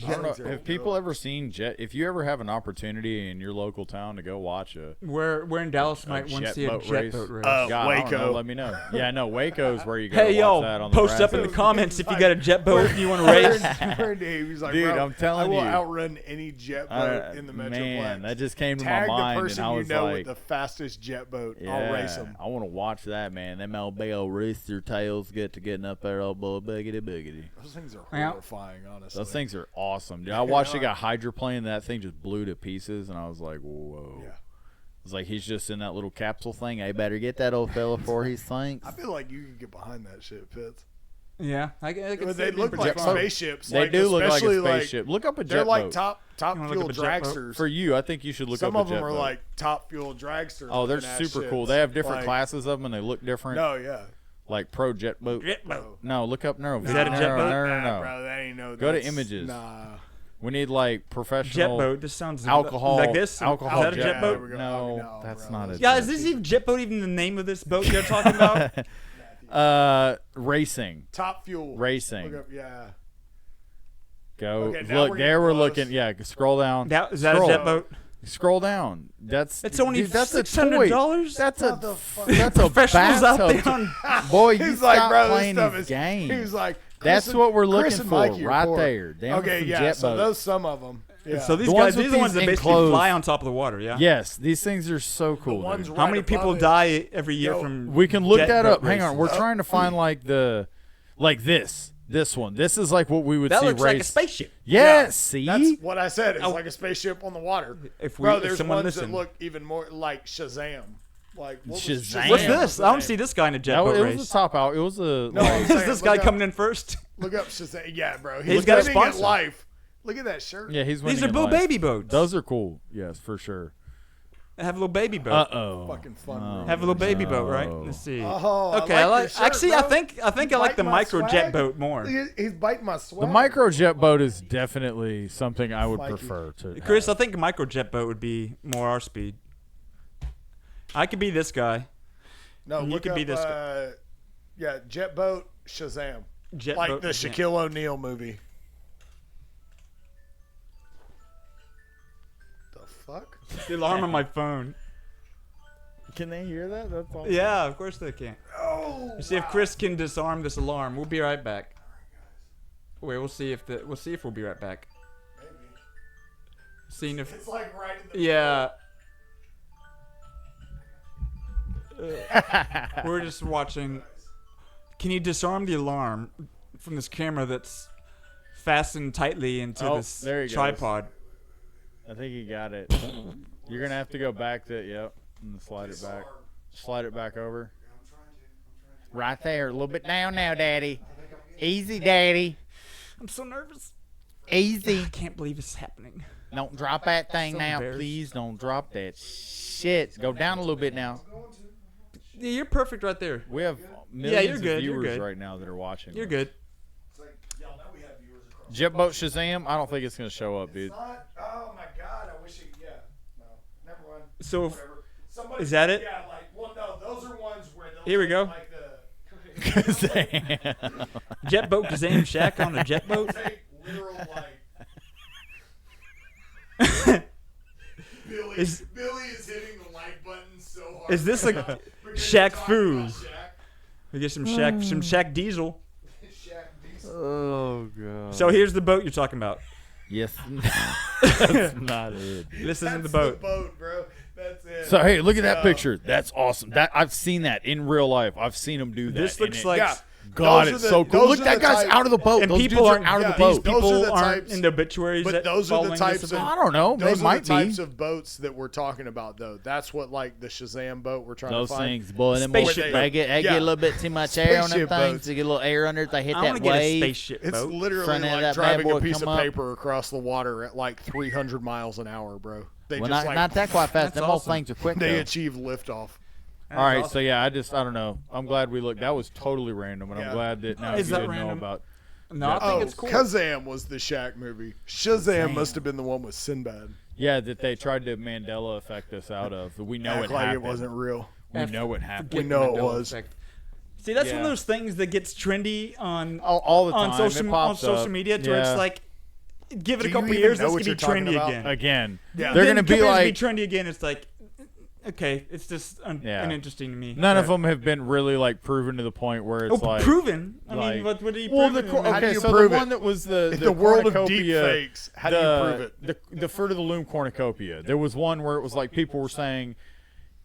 I don't know, have people ever seen jet? If you ever have an opportunity in your local town to go watch a Where in Dallas might want to see a boat jet boat race? God, I don't know, Waco. let me know. Yeah, no, Waco's where you go. Hey to yo, watch that on the post up in the Brazos. comments if you got a jet boat you want to race. He's like, Dude, bro, I'm telling I will you. outrun any jet boat in the Metroplex. Man, that just came to Tag my mind, the person and I was you know like, with the fastest jet boat. yeah, I'll race him. I want to watch that, man. Them old big old rooster tails getting up there, old boy, boogity boogity. Those things are Yeah. horrifying, honestly. Those things are awesome, dude. I watched it got hydroplane, and that thing just blew to pieces, and I was like, whoa. Yeah. It's like he's just in that little capsule thing. Hey, better get that old fella before he sinks. I feel like you could get behind that shit, Pitts. Yeah, I can But see they it being look like pretty fun. spaceships. They like, do look like a especially, spaceship. Look up a jet They're like boat. top You wanna fuel look up a jet boat? dragsters. For you, I think you should look Some up of a jet them are boat. like top fuel dragsters. Oh, they're looking ass super shits. cool. They have different Like, classes of them, and they look different. No, yeah. Like pro jet boat. Jet boat. No, look up. No, Is that a no, jet no, boat? No, no, Nah, no. bro, that ain't no. Go to that's- images. Nah. We need like Jet professional boat. This sounds alcohol. like this. Alcohol Is that a jet jet boat? There we go. No, No, that's bro. not a. Yeah, is this even jet boat even the name of this boat you're talking about? Racing. Top fuel. Racing. Look up, yeah. Go Okay, now look. we're There getting we're close. looking. Yeah, scroll down. Is that Scroll. a jet boat? Scroll down. That's It's only dude, that's a $600. toy. That's a What the fuck? that's a Professionals out bathtub. there on. Boy, you He's like, stop bro, this playing stuff these is. games. He was like, That's Chris and- what we're looking Chris and for Mikey are right poor. there. Damn Okay, some yeah. jet So boats. those some of them. Yeah. So these The ones guys, with these are the ones these that basically enclosed- fly on top of the water. Yeah. Yes, these things are so cool. ones dude. How many right people above it. die every year Yo, from? We can look jet that boat up. Hang on, races? we're trying to find like this. This one. This is like what we would That see looks like a race. spaceship. Yeah, see? That's what I said. It's like a spaceship on the water. If Bro, if there's someone ones listened. that look even more like Shazam. Like what was Shazam. What's Damn. this? I don't see this guy in a jet No, boat it race. was a top out. It was a. No, like- I'm Is saying, this look guy up- coming in first? Look up Shazam. Yeah, bro. He's He's got a living at sponsor. life. Look at that shirt. yeah, he's winning. These are in blue life. baby boats. Those are cool. Yes, for sure. Have a little baby boat. Uh-oh. Fucking fun. bro. Have a little baby boat, right? Let's see. Oh, Okay, I like your shirt, actually, bro. I think I like the Biting my micro jet swag. boat more. He's biting my swag. The microjet boat is definitely something I would Mikey. prefer to. Chris, I have. think a micro jet boat would be more our speed. I could be this guy. No, You look could up, be this yeah, jet boat Shazam. Jet Like boat. the Shaquille O'Neal movie. The fuck? The alarm on my phone. Can they hear that? That's awesome. Yeah, of course they can. Oh. Let's see if Chris can disarm this alarm. We'll be right back. Wait, we'll see if we'll be right back. Maybe. Seeing if It's like right in the yeah. We're just watching. Can you disarm the alarm from this camera that's fastened tightly into Oh, this there he goes. tripod? I think he got it. You're gonna have to go back to yep, and slide it back. Slide it back over. Right there, a little bit down now, Daddy. Easy, Daddy. I'm so nervous. Easy. I can't believe it's happening. Don't drop that thing So now, embarrassed. please. Don't drop that shit. Go down a little bit now. Yeah, you're perfect right there. We have you're millions good, of you're viewers good. right now that are watching. You're this. good. It's like, y'all know we have viewers across. Jet boat Shazam. I don't think it's gonna show up, dude. Not, oh my god, I wish it, yeah. No, never mind. So if, Whatever. Somebody, is that it? Yeah, like, well, no, those are ones where they'll Here we take, go. Like the, jet boat Kazam Shaq on a jet boat. take literal, like, Billy, Is- Billy is hitting the like button so hard. Is this like because Shaq you're talking Fu? about Shaq. We get some Shaq Diesel. Shaq Diesel. Oh god. So here's the boat you're talking about. Yes. That's not it. This isn't the That's boat. bro. That's it. So hey, look at that picture. That's awesome. That I've seen that in real life. I've seen them do that. This and looks it- like Yeah. God, Those it's are the- so cool. those Look, are that the guy's type- out of the boat. and Those people dudes are aren't out of the yeah, boat. those are people the aren't types- in the obituaries But that those fall are the into types something. of I don't know. those They are might the types be. of boats that we're talking about, though. That's what like the Shazam boat we're trying Those to find. things, boy, them Spaceship boys, boat. they get Yeah. a little bit too much air on them Spaceship things. boats. They get a little air under it. They hit I that want to get a wave. spaceship It's boat. literally Front end of like that bad driving boy a piece of come up. paper across the water at like 300 miles an hour, bro. They Well, just not that quite fast. That's Them old awesome. things are quick. they though. achieve liftoff. All right, so yeah, I don't know. I'm glad we looked. That was totally random, and Yeah. I'm glad that now Is you that didn't know random? about. No, I think Oh, it's cool. Kazam was the Shaq movie. Shazam must have been the one with Sinbad. Yeah, that they tried to Mandela effect us out of. We know Act it like happened. it wasn't real. We know it happened. We know it Mandela was. effect. See, that's one Yeah. of those things that gets trendy on All the time. on social it pops up. media, to where Yeah. it's like, give it Do a couple you even years, know this what could be you're talking trendy about? again. Again. Yeah. They're Then gonna a be couple years like. be trendy again. It's like, okay, it's just Yeah. uninteresting to me. None of them have been really like proven to the point where it's Oh, like proven. I like- mean, what do you Well, prove? the How do okay, you so prove the it? one that was the In the world of deep cornucopia, fakes, how do you prove it? The Fruit of the Loom cornucopia. There was one where it was like people were saying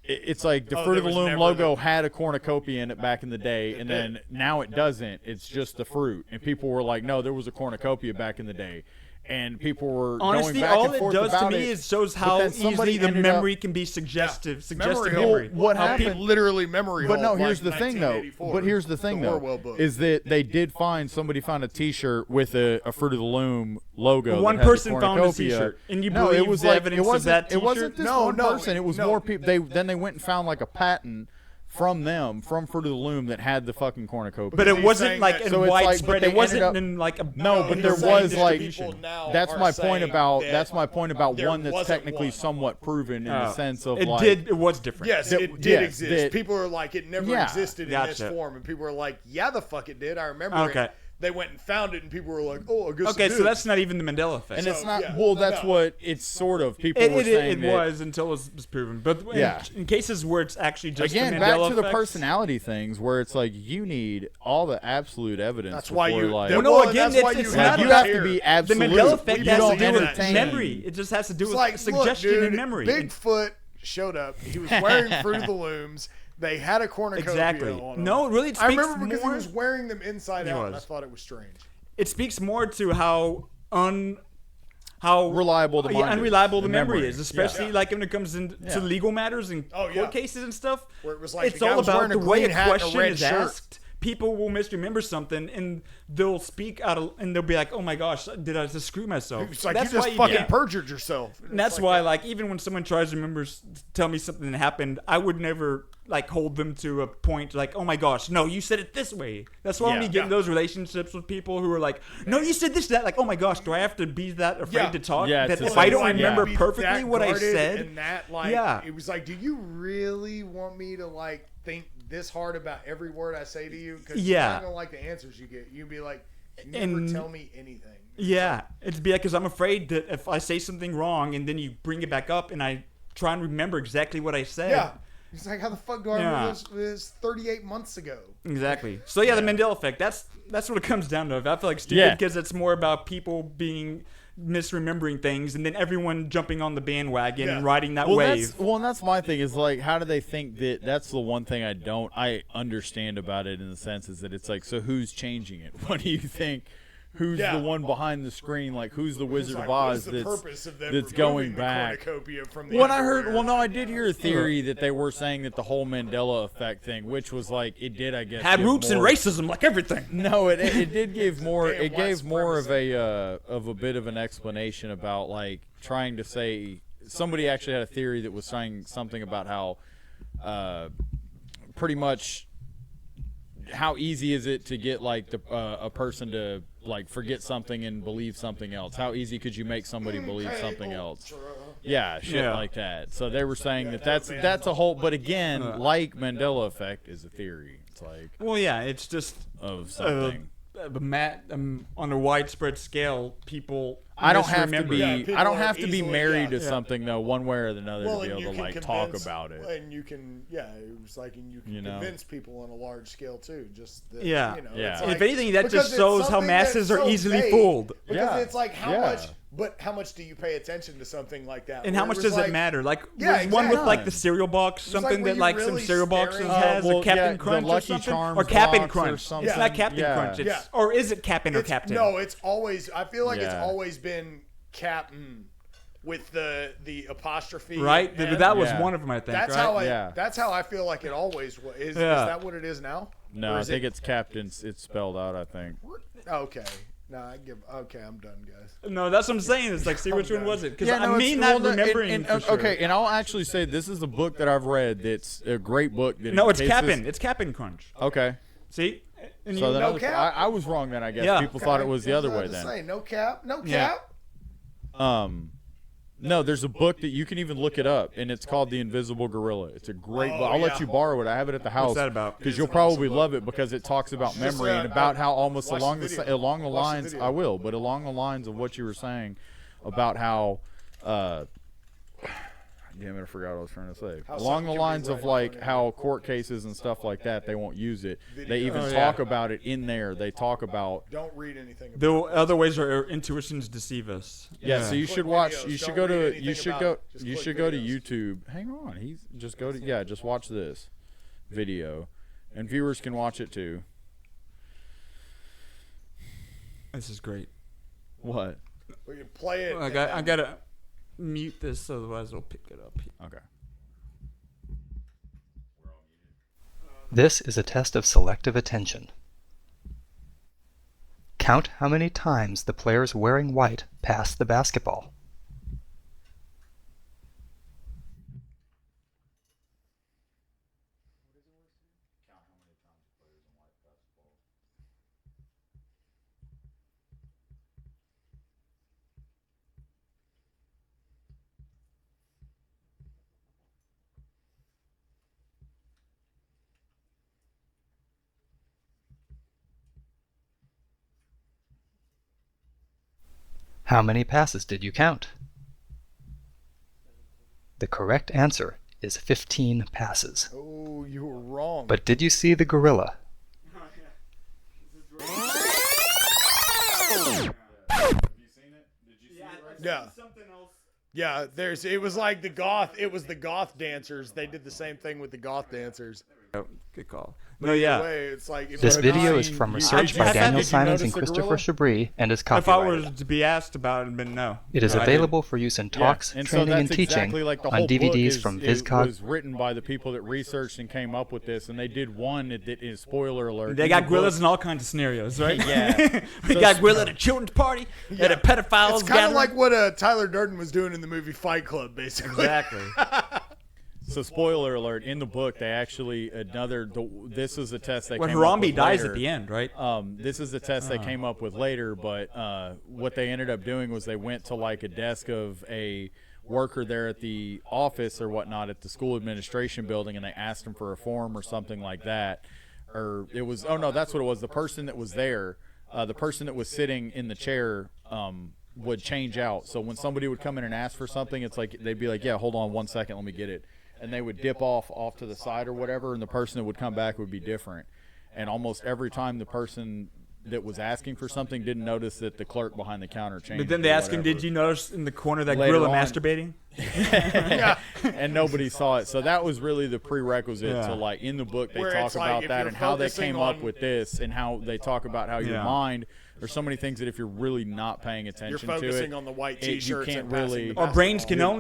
it's like the Oh, Fruit of there the was Loom never logo the- had a cornucopia in it back in the day, and then now it doesn't. It's just the fruit, and people were like, "No, there was a cornucopia back in the day." And people were Honestly, going back all and it forth does to about me it. is shows But how then somebody easily the ended up- memory can be suggestive. Suggestive Memory memory. hole. What How happened? people literally memory But no, hole, here's like the thing though. 1984, But here's the thing though, Orwell book. is that they did find somebody found a T-shirt with a Fruit of the Loom logo. One that had the person found a cornucopia. T-shirt, and you no, believe it was the like, evidence it of wasn't, that It wasn't T-shirt? this No, one no, person. It was no. more people. Then they went and found like a patent from them, from Fruit of the Loom, that had the fucking cornucopia. But it he's wasn't saying like that- in So it's like- widespread. but they It wasn't ended up- in like a no, but he's there saying was that like people now that's are my point saying about that that's my point about there one that's wasn't technically one. somewhat proven in the Oh. sense of it like did. It was different. Yes, That- it did yes, exist. that- People are like, it never Yeah. existed in this Gotcha. form, and people were like, yeah, the fuck it did. I remember Okay. it. They went and found it, and people were like, oh, I guess Okay, it so did. that's not even the Mandela effect. and it's So, not yeah, well. That's no. what it's sort of. People It, were it, saying it that, was until it was proven. But Yeah. in cases where it's actually just again, the back Mandela to the effect, personality things, where it's like you need all the absolute evidence. That's why before, you. like, Well, no, well, again, that's why it's you not you about have to here. be the absolute. Mandela effect You has don't to do with entertain. memory. It just has to do It's with like, suggestion look, dude, and memory. Bigfoot showed up. He was wearing Fruit of the Looms. They had a cornucopia Exactly. on them. No, really, it I speaks remember because more. he was wearing them inside He out, and I was. thought it was strange. It speaks more to how Reliable the mind is. unreliable the The memory memory. is, especially Yeah. like when it comes into Yeah. legal matters and Oh, court yeah. cases and stuff. Where it was like it's the guy all was about wearing a the way green a hat and a question red is shirt. asked. People will misremember something and they'll speak out of, and they'll be like, "Oh my gosh, did I just screw myself?" It's like That's you just why fucking yeah. perjured yourself. And that's why, like, even when someone tries to remember, tell me something that happened, I would never like hold them to a point like, "Oh my gosh, no, you said it this way." That's why when Yeah. you get in those relationships with people who are like, "No, you said this, that," like, "Oh my gosh, do I have to be that afraid Yeah. to talk? Yeah, that to if say I don't something, remember Be perfectly that what I guarded said, and that, like, yeah. it was like, do you really want me to like think this hard about every word I say to you? Because you're Yeah. not gonna like the answers you get. You'd be like, you never And- tell me anything. yeah, it'd be like, because I'm afraid that if I say something wrong and then you bring it back up and I try and remember exactly what I said, Yeah. It's like, how the fuck do I remember Yeah. this 38 months ago? exactly. So yeah, the Mandela effect. That's what it comes down to. I feel like stupid Yeah. because it's more about people being misremembering things and then everyone jumping on the bandwagon Yeah. and riding that Well, wave. and that's my thing is like, how do they think that? That's the one thing I understand about it in the sense is that it's like, so who's changing it? What do you think? Who's Yeah. the one behind the screen? Like, who's the Wizard It's like, of what Oz is the that's purpose of them that's removing going the back? cornucopia from the When I heard, underwear? well, no, I did hear a theory that they were saying that the whole Mandela effect thing, which was like, it did, I guess, Had give roots in more- racism like everything. No, it did give more. Damn It white gave more supremacy. of a bit of an explanation about like trying to say. Somebody actually had a theory that was saying something about how, pretty much, how easy is it to get like a person to like forget something and believe something else? How easy could you make somebody believe something else? Yeah, shit Yeah. like that. So they were saying that that's a whole. But again, like Mandela effect is a theory. It's like Well, yeah, it's just of something. On a widespread scale, people. I don't have to misremember. be. Yeah, people I don't are have to be easily- married yeah. to something though, one way or another, Well, to be and able you to can like talk convince- about it. And you can, yeah, it was like, and you can You know? convince people on a large scale too. Just that, Yeah. you know, Yeah. it's If like- If anything, that because just it's shows how something masses that's are so easily vague, fooled. Because Yeah. it's like how Yeah. much, but how much do you pay attention to something like that? And Where how it much was does like- it matter? Like, Yeah, there's one with exactly. like the cereal box, like, something were that you like some really cereal boxes staring- has, well, or Captain yeah, the Crunch or Lucky something, Charms or Captain box or Crunch. something. It's not Captain Yeah. Crunch. It's, Yeah. Or is it Captain or It's- Captain? No, it's always. I feel like it's Yeah. always been Captain with the apostrophe. Right? and- That was Yeah. one of them, I think. That's right? how I. Yeah. That's how I feel like it always was. Is Yeah. that what it is now? No, Or I is think it- it's Captain's. It's spelled out. I think. Okay. No, I give. Okay, I'm done, guys. No, that's what I'm saying. It's like, see which one was it? Because I no, mean, it's- not well, no, remembering. and, for sure. Okay, and I'll actually say this is a book that I've read. That's a great book. That No, in it's cases- Captain. It's Captain Crunch. Okay. See? And So you, then No cap? I was wrong then. I guess Yeah. people thought it was the That's other what I way was then. Say, no cap. No Yeah. cap. No, there's a book that you can even look it up, and it's called The Invisible Gorilla. It's a great book. I'll let yeah. you borrow it. I have it at the house. that about? Because you'll probably love it because it talks about memory and about how almost watch the along video. along the Watch the lines. video. I will, but along the lines of what you were saying about how. Damn it! I forgot what I was trying to say. How Along the something can be lines of right like on how court cases and stuff like that, they won't use it. They Video. even Oh, talk yeah. about it in there. They talk about Don't read anything. the About other ways our intuitions deceive us. Yeah, so you Click should watch. videos. You should Don't go read to. anything You should about go. it. Just You click should go to videos. YouTube. Hang on, he's just go to. Yeah, just watch this video, and viewers can watch it too. This is great. What? We can play it. I gotta mute this, otherwise it'll pick it up. Okay. This is a test of selective attention. Count how many times the players wearing white pass the basketball. How many passes did you count? The correct answer is 15 passes. Oh, you were wrong. But did you see the gorilla? yeah. Something else Yeah, it was like the goth dancers. They did the same thing with the goth dancers. Oh, good call. But No, either yeah. way, it's like if This you have video not is seen- from you- research I- by I- Daniel did you Simons and notice the Christopher gorilla? Chabris and is If I copyrighted. was to be asked about it, then no. It is No, I available for use in talks, and training, so that's and teaching exactly like the on whole book DVDs from it VizCog. was written by the people that researched and came up with this, and they did one that is spoiler alert. They in got the gorillas book. in all kinds of scenarios, right? Yeah. We So got gorilla at a children's party, at a pedophiles It's kind of gathering. like what Tyler Durden was doing in the movie Fight Club, basically. Exactly. So spoiler alert, in the book they actually this is a test they When came up Harambe with dies later. at the end, right? This is the test they came up with later, but what they ended up doing was they went to like a desk of a worker there at the office or whatnot at the school administration building, and they asked him for a form or something like that. Or it was, oh no, that's what it was. The person that was there, the person that was sitting in the chair would change out. So when somebody would come in and ask for something, it's like they'd be like, yeah, hold on 1 second, let me get it. And they would dip off to the side or whatever, and the person that would come back would be different. And almost every time the person that was asking for something didn't notice that the clerk behind the counter changed. But then they or ask him, whatever. "Did you notice in the corner that Later gorilla on. masturbating?" And nobody saw it. So that was really the prerequisite Yeah. to, like, in the book they Where talk it's like, about if that you're and how they focusing came up on- with this and how they talk about how your Yeah. mind. There's so many things that if you're really not paying You're attention to focusing it, on the white you t-shirts can't and passing really. the Our brains can basketball.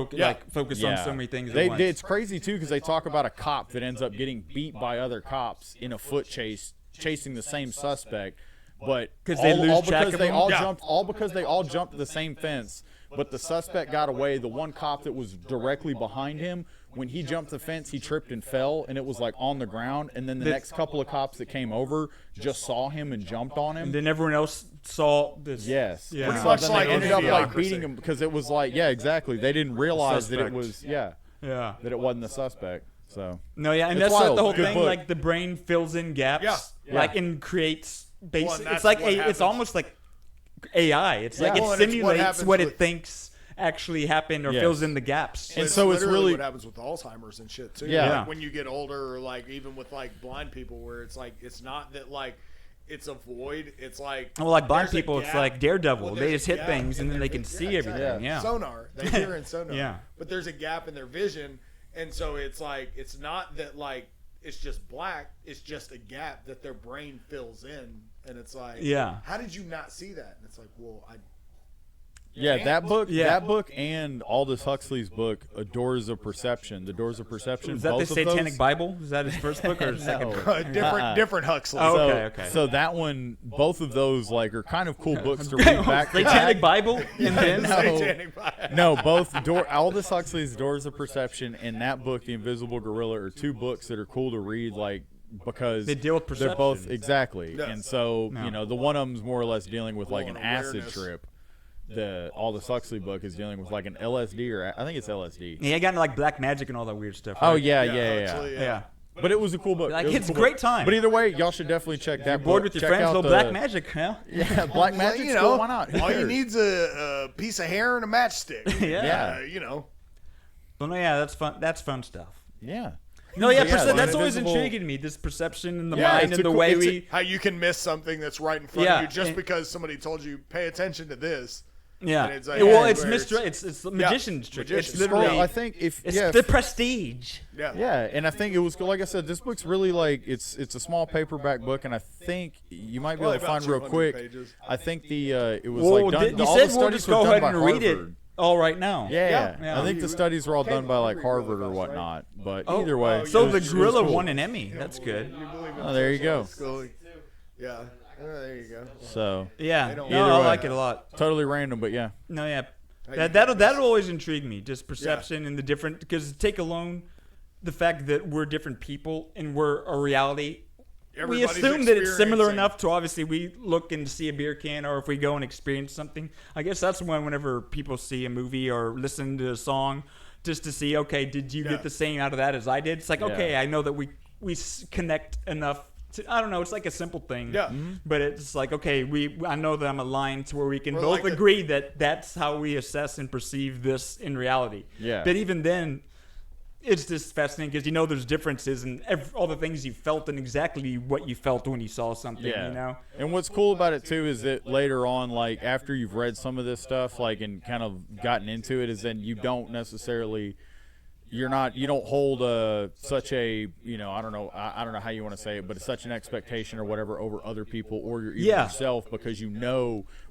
only focus Yeah. on so many things They, at once. it's crazy too because they talk about a cop that ends up getting beat by other cops in a foot chase, chasing the same suspect, but 'Cause they lose track because of they them? all Yeah. jumped because they all jumped the same fence. But the suspect got away. The one cop that was directly behind him, when he jumped the fence, he tripped and fell, and it was like on the ground. And then the next couple of cops that came over just saw him and jumped on him. And then everyone else saw this. Yes. Yeah. Pretty So much then like they ended up like Idiocracy. beating him because it was like, yeah, exactly. They didn't realize that it Suspect. was, Yeah. that it wasn't the suspect. So No, yeah, and It's that's like wild. the whole Good thing. book. Like the brain fills in gaps, Yeah. like and creates basic. Well, and that's it's like what it's happens. almost like AI. It's like Yeah. it Well, and it's what simulates happens what it with- thinks actually happened or Yes. fills in the gaps. And so it's literally really- what happens with Alzheimer's and shit too. Yeah. Like when you get older, or like even with like blind people, where it's like it's not that like it's a void. It's like Well, like blind there's a people, it's gap. like Daredevil. Well, they there's just a hit gap things in and then their they can vi- see exactly. everything. Yeah. Sonar. They hear in sonar. Yeah. But there's a gap in their vision, and so it's like it's not that like it's just black. It's just a gap that their brain fills in, and it's like, Yeah. how did you not see that? And it's like, well, yeah, that book, Yeah. that book, and Aldous Huxley's book, Doors of Perception. The Doors of Perception. Is that the both of those- Satanic Bible? Is that his first book or his second book? different Huxley. Oh, So, okay. So that one, both of those, like, are kind of cool books to read back to Satanic back. Bible and then Satanic Bible. No, both Aldous Huxley's Doors of Perception and that book, The Invisible Gorilla, are two books that are cool to read, like, because They deal with They're both perception. exactly, Yes. and so No. you know, the one of them's more or less dealing with like Well, an an acid awareness. trip. The Aldous Huxley book is dealing with like an LSD or I think it's LSD. yeah, I got into like black magic and all that weird stuff. Oh right? yeah. Huxley, yeah. But it was a cool book. Like, It was it's a a cool great book. time. But either way, y'all should definitely check that. Bored book. with your Check friends, out little the, black magic, huh? Yeah, black magic's you cool. know, Why not? all you need's a piece of hair and a matchstick. Yeah. You know. Well, no, yeah, that's fun. That's fun stuff. Yeah. No, yeah, But yeah, that's the always invisible- intriguing me. This perception and the Yeah, mind it's and a the cool- way it's a- we. How you can miss something that's right in front Yeah, of you just and- because somebody told you pay attention to this. Yeah. and it's like, well, yeah, it's where it's the magician's trick. magician's It's literally. Well, I think if it's yeah, the prestige. Yeah. Yeah, and I think it was like I said, this book's really like it's a small paperback book, and I think you might be able to Probably find about real 200 quick. pages. I think the it was Well, like done. you all said the we'll studies just were go done ahead by and read it Harvard. all right now. Yeah, Yeah. I think the studies were all done by like Harvard or whatnot. But either way, So it the was gorilla cool. won an Emmy. That's good. Oh, there you go. Yeah. There you go. So Yeah. don't- No, Either I way. like it a lot. totally random, but yeah. No, yeah. you That'll always intrigue me. Just perception and the different. Because take alone the fact that we're different people and we're a reality. Everybody's We assume that it's similar experiencing- enough to obviously we look and see a beer can or if we go and experience something. I guess that's whenever people see a movie or listen to a song just to see, okay, did you Yeah. get the same out of that as I did? It's like, Yeah. okay, I know that we connect enough. I don't know. It's like a simple thing. Yeah. But it's like, okay, I know that I'm aligned to where we can Or both like agree that that's how we assess and perceive this in reality. Yeah. But even then, it's just fascinating because there's differences and all the things you felt and exactly what you felt when you saw something. And what's cool about it too is that later on, like after you've read some of this stuff, like and kind of gotten into it, is then you don't necessarily. You don't hold such a I don't know how you want to say it, but it's such an expectation or whatever over other people or yourself, because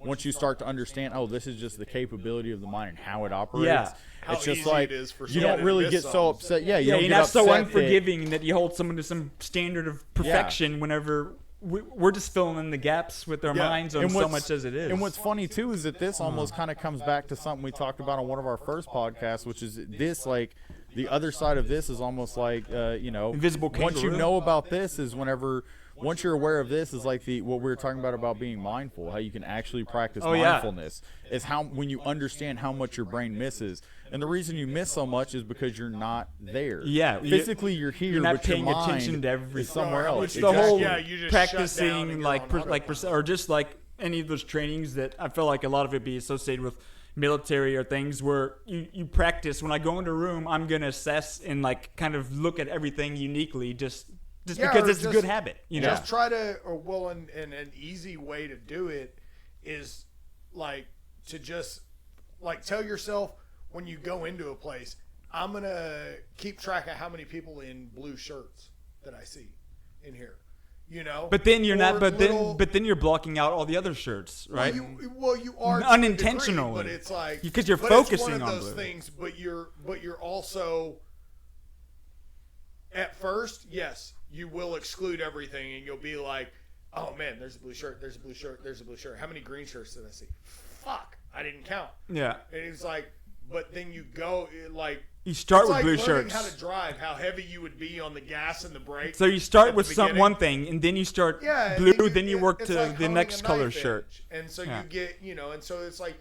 once you start to understand, oh, this is just the capability of the mind and how it operates. Yeah. It's just easy like it is for you don't someone to really miss get so something. upset. you're get not so upset unforgiving that you hold someone to some standard of perfection whenever we're just filling in the gaps with our minds on so much as it is. And what's funny too is that this almost kind of comes back to something we talked about on one of our first podcasts, which is this, like the other side of this is almost like Invisible once you kangaroo. know about this is once you're aware of this is like what we were talking about being mindful, how you can actually practice mindfulness is how when you understand how much your brain misses. And the reason you miss so much is because you're not there. Yeah, physically you're here, You're not but your paying mind attention to is everything. somewhere else. It's the whole Yeah, you just shut down practicing and like you're on or just like any of those trainings that I feel like a lot of it be associated with military or things where you practice. When I go into a room, I'm gonna assess and like kind of look at everything uniquely, just because it's a good habit. Just try to, and an easy way to do it is like to just like tell yourself when you go into a place, I'm gonna keep track of how many people in blue shirts that I see in here. But then you're not. But little, then you're blocking out all the other shirts, right? Well, you are to a unintentionally, degree, but it's like because you're but focusing it's one on of those blue. things. But you're also at first, yes, you will exclude everything, and you'll be like, oh man, there's a blue shirt, there's a blue shirt, there's a blue shirt. How many green shirts did I see? Fuck, I didn't count. Yeah. And it's like, but then you go like. You start It's with like blue learning shirts. how to drive, how heavy you would be on the gas and the brake. So you start at with the some beginning. one thing, and then you start Yeah, blue. Then you work it's to like the honing next a color knife shirt. edge. And so Yeah. you get, and so it's like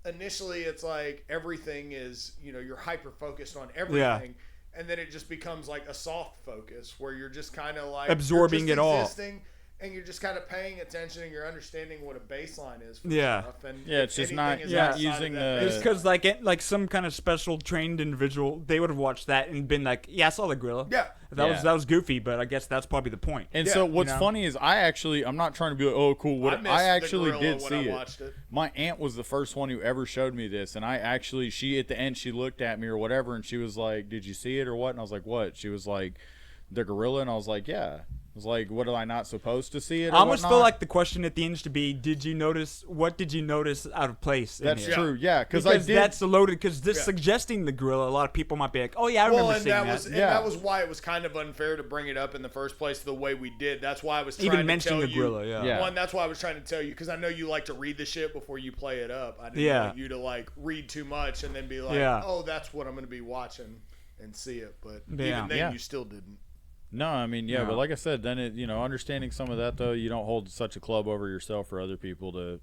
initially it's like everything is, you're hyper focused on everything. And then it just becomes like a soft focus where you're just kind of like Absorbing you're it just all. existing, and you're just kind of paying attention and you're understanding what a baseline is for Yeah. stuff. And Yeah, it's if just anything not- is yeah, outside of using that the- It's because like some kind of special trained individual, they would have watched that and been like, "Yeah, I saw the gorilla. Yeah. that was goofy, but I guess that's probably the point." And Yeah, so what's you know? funny is I'm not trying to be like, oh, cool. I missed the actually gorilla did when see I it. watched it. My aunt was the first one who ever showed me this. And she at the end, she looked at me or whatever. And she was like, did you see it or what? And I was like, what? She was like, the gorilla. And I was like, yeah. I was like, what, am I not supposed to see it? Or I almost feel whatnot? like the question at the end should be, what did you notice out of place? That's in here? true. Yeah. Because That's loaded. Because this Yeah. suggesting the gorilla, a lot of people might be like, "Oh yeah, I remember and seeing that that." was that was why it was kind of unfair to bring it up in the first place the way we did. That's why I was trying Even to mentioning tell the you. gorilla, yeah. Yeah. One, that's why I was trying to tell you because I know you like to read the shit before you play it up. I didn't Yeah. want you to like read too much and then be like, Yeah. "Oh, that's what I'm going to be watching and see it." But Yeah. even then, Yeah. you still didn't. No, I mean, yeah, No. but like I said, then it, understanding some of that though, you don't hold such a club over yourself or other people to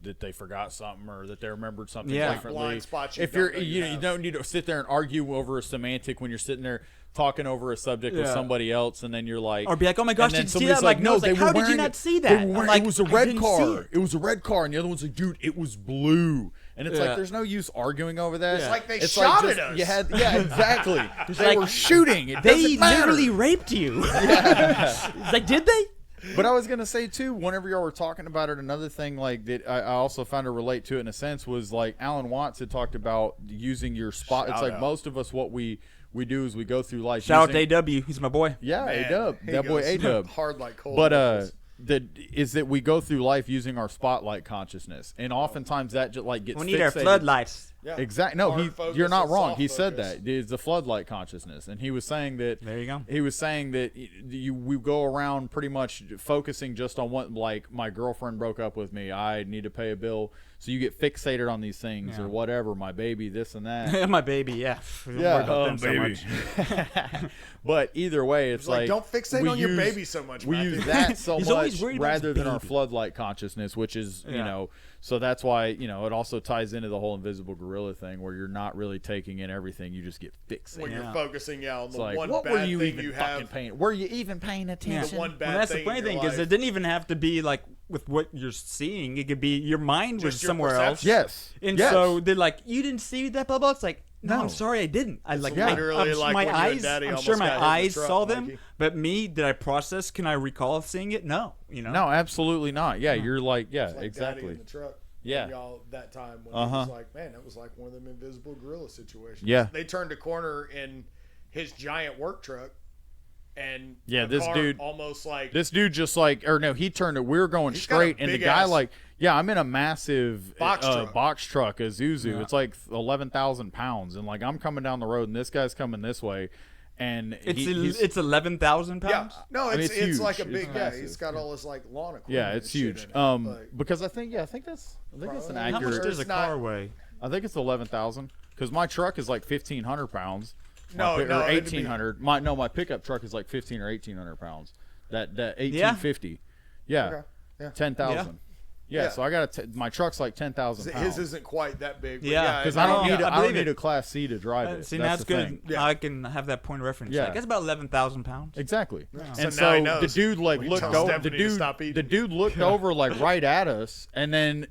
that they forgot something or that they remembered something Yeah. differently. Blind spots you if don't you're, know you you have. don't need to sit there and argue over a semantic when you're sitting there talking over a subject with Yeah. somebody else, and then you're like, Or be like, "Oh my gosh, and then did you see somebody's that?" Like, Like, no, I was they like, were "How did you wearing not it- see they that?" were I'm wearing- like, it was a "I red didn't see car. it." It was a red car, and the other one's like, dude, it was blue. And it's Yeah. like, there's no use arguing over that. It's like they It's shot just- at us. You had, yeah, exactly. they like, were shooting. It They doesn't matter. literally raped you. It's like, did they? But I was gonna say too, whenever y'all were talking about it, another thing like that I also found to relate to it in a sense was like Alan Watts had talked about using your spot. It's Shout like out. most of us, what we do is we go through life. Shout out using, to AW. He's my boy. yeah, Man, A-Dub, he that boy goes A-Dub. hard like cold. But nipples. that we go through life using our spotlight consciousness, and oftentimes that just like gets We need our fixated. floodlights. Yeah. Exactly. No, Hard focus you're not and wrong. soft He said focus. that it's the floodlight consciousness, and he was saying that. There you go. He was saying that we go around pretty much focusing just on what, like, my girlfriend broke up with me. I need to pay a bill, so you get fixated on these things Yeah. or whatever. My baby, this and that. My baby, yeah. We don't Yeah, worry about them so much. But either way, it's like, don't fixate we on your use- baby so much, We Matthew. use that so He's always much worried about his rather than our baby. floodlight consciousness, which is Yeah. So that's why it also ties into the whole invisible gorilla thing, where you're not really taking in everything. You just get fixated. when Yeah. you're focusing on It's the like, one what bad were you thing even you fucking have, paying? Were you even paying attention? the one bad Well, that's thing the funny in your thing is life. it didn't even have to be like with what you're seeing. It could be your mind was Just your somewhere else. perception. Yes. And Yes. so they're like, you didn't see that blah blah. It's like, No, No. I'm sorry, I didn't. I like literally like my when you and eyes. Daddy I'm sure almost my got hit in the eyes truck, saw them, Mikey. but me, did I process? Can I recall seeing it? No, No, absolutely not. Yeah, you're like, yeah, Like Daddy exactly. in the truck. Yeah. And y'all that time when Uh-huh. he was like, man, that was like one of them invisible gorilla situations. Yeah. They turned a corner in his giant work truck, and Yeah, the this car dude- almost like This dude just like, or no, he turned it. We were going He's got a straight, and the big guy ass like, yeah, I'm in a massive box truck. a Zuzu. It's like 11,000 pounds, and like I'm coming down the road, and this guy's coming this way, and it's 11,000 yeah, pounds. no, mean, it's it's huge. like a It's big massive. He's got all this like lawn equipment. yeah, it's and shit huge. in it. Like, Because I think that's an Probably. How much accurate. does a It's not- car weigh? I think it's 11,000 because my truck is like 1,500 pounds. No, or no, it'd be- 1,800. My pickup truck is like 1,500 or 1,800 pounds. That 1,850. Yeah, Okay, yeah. 10,000. Yeah. Yeah. So I got my truck's like 10,000 pounds. his isn't quite that big. But Yeah, because I I don't know, need I I don't believe need it. a Class C to drive it. See, that's that's the good. thing. Yeah. I can have that point of reference. Yeah. Like, that's about 11,000 pounds. Exactly. So And now so he the knows. dude like We looked tell over. Stephanie to stop eating. The dude looked over like right at us, and then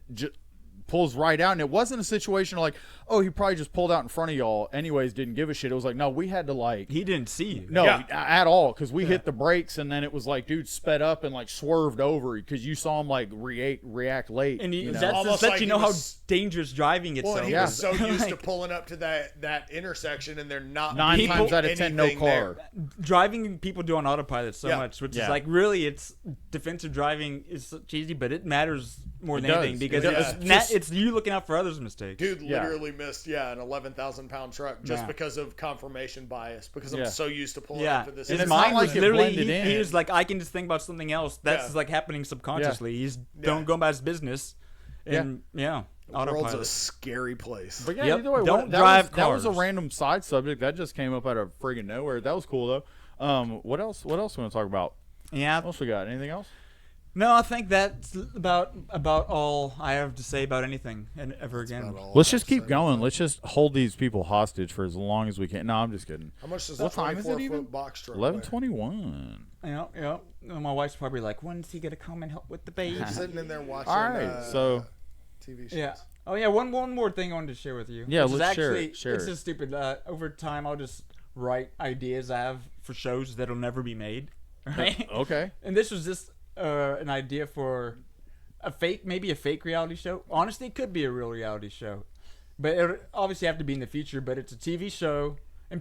pulls right out. And it wasn't a situation like, oh, he probably just pulled out in front of y'all. Anyways, didn't give a shit. It was like, no, we had to like. He didn't see you. No, Yeah. at all, because we hit the brakes, and then it was like, dude sped up and like swerved over because you saw him like react late. And you know? that's Almost just let like you he know was- how dangerous driving Well, itself. and he Yeah. was so used to Like, pulling up to that intersection, and they're not 9 being times out of 10, no anything car. there. driving people do on autopilot so Yeah. much, which Yeah. is like really, it's defensive driving is so cheesy, but it matters more It than does. anything because It does. it's you looking out for others' mistakes. Dude Yeah. literally missed, an 11,000-pound truck just Yeah. because of confirmation bias, because Yeah. I'm so used to pulling Yeah, up to this. And his it's not mind like was it literally blended in. he was like, I can just think about something else. That's Yeah. like happening subconsciously. He's don't go about his business, and The world's a autopilot. scary place. But yeah, Yep. either way, Don't that drive that was a cars. random side subject that just came up out of friggin' nowhere. That was cool though. What else? What else we want to talk about? Yeah, What else we got? Anything else? no, I think that's about all I have to say about anything and ever again. About all Let's I just have keep to say. going. Let's just hold these people hostage for as long as we can. No, I'm just kidding. How much does What a time is it 24-foot even? box truck 11:21. Yeah. My wife's probably like, when's he gonna come and help with the baby? weigh? Sitting in there watching All right, so TV shows. Yeah. Oh yeah. One more thing I wanted to share with you. Yeah, which is let's share it, actually, share It's it. just stupid. Over time, I'll just write ideas I have for shows that'll never be made. Right. okay. And this was just an idea for maybe a fake reality show. Honestly, it could be a real reality show, but it would obviously have to be in the future. But it's a TV show, and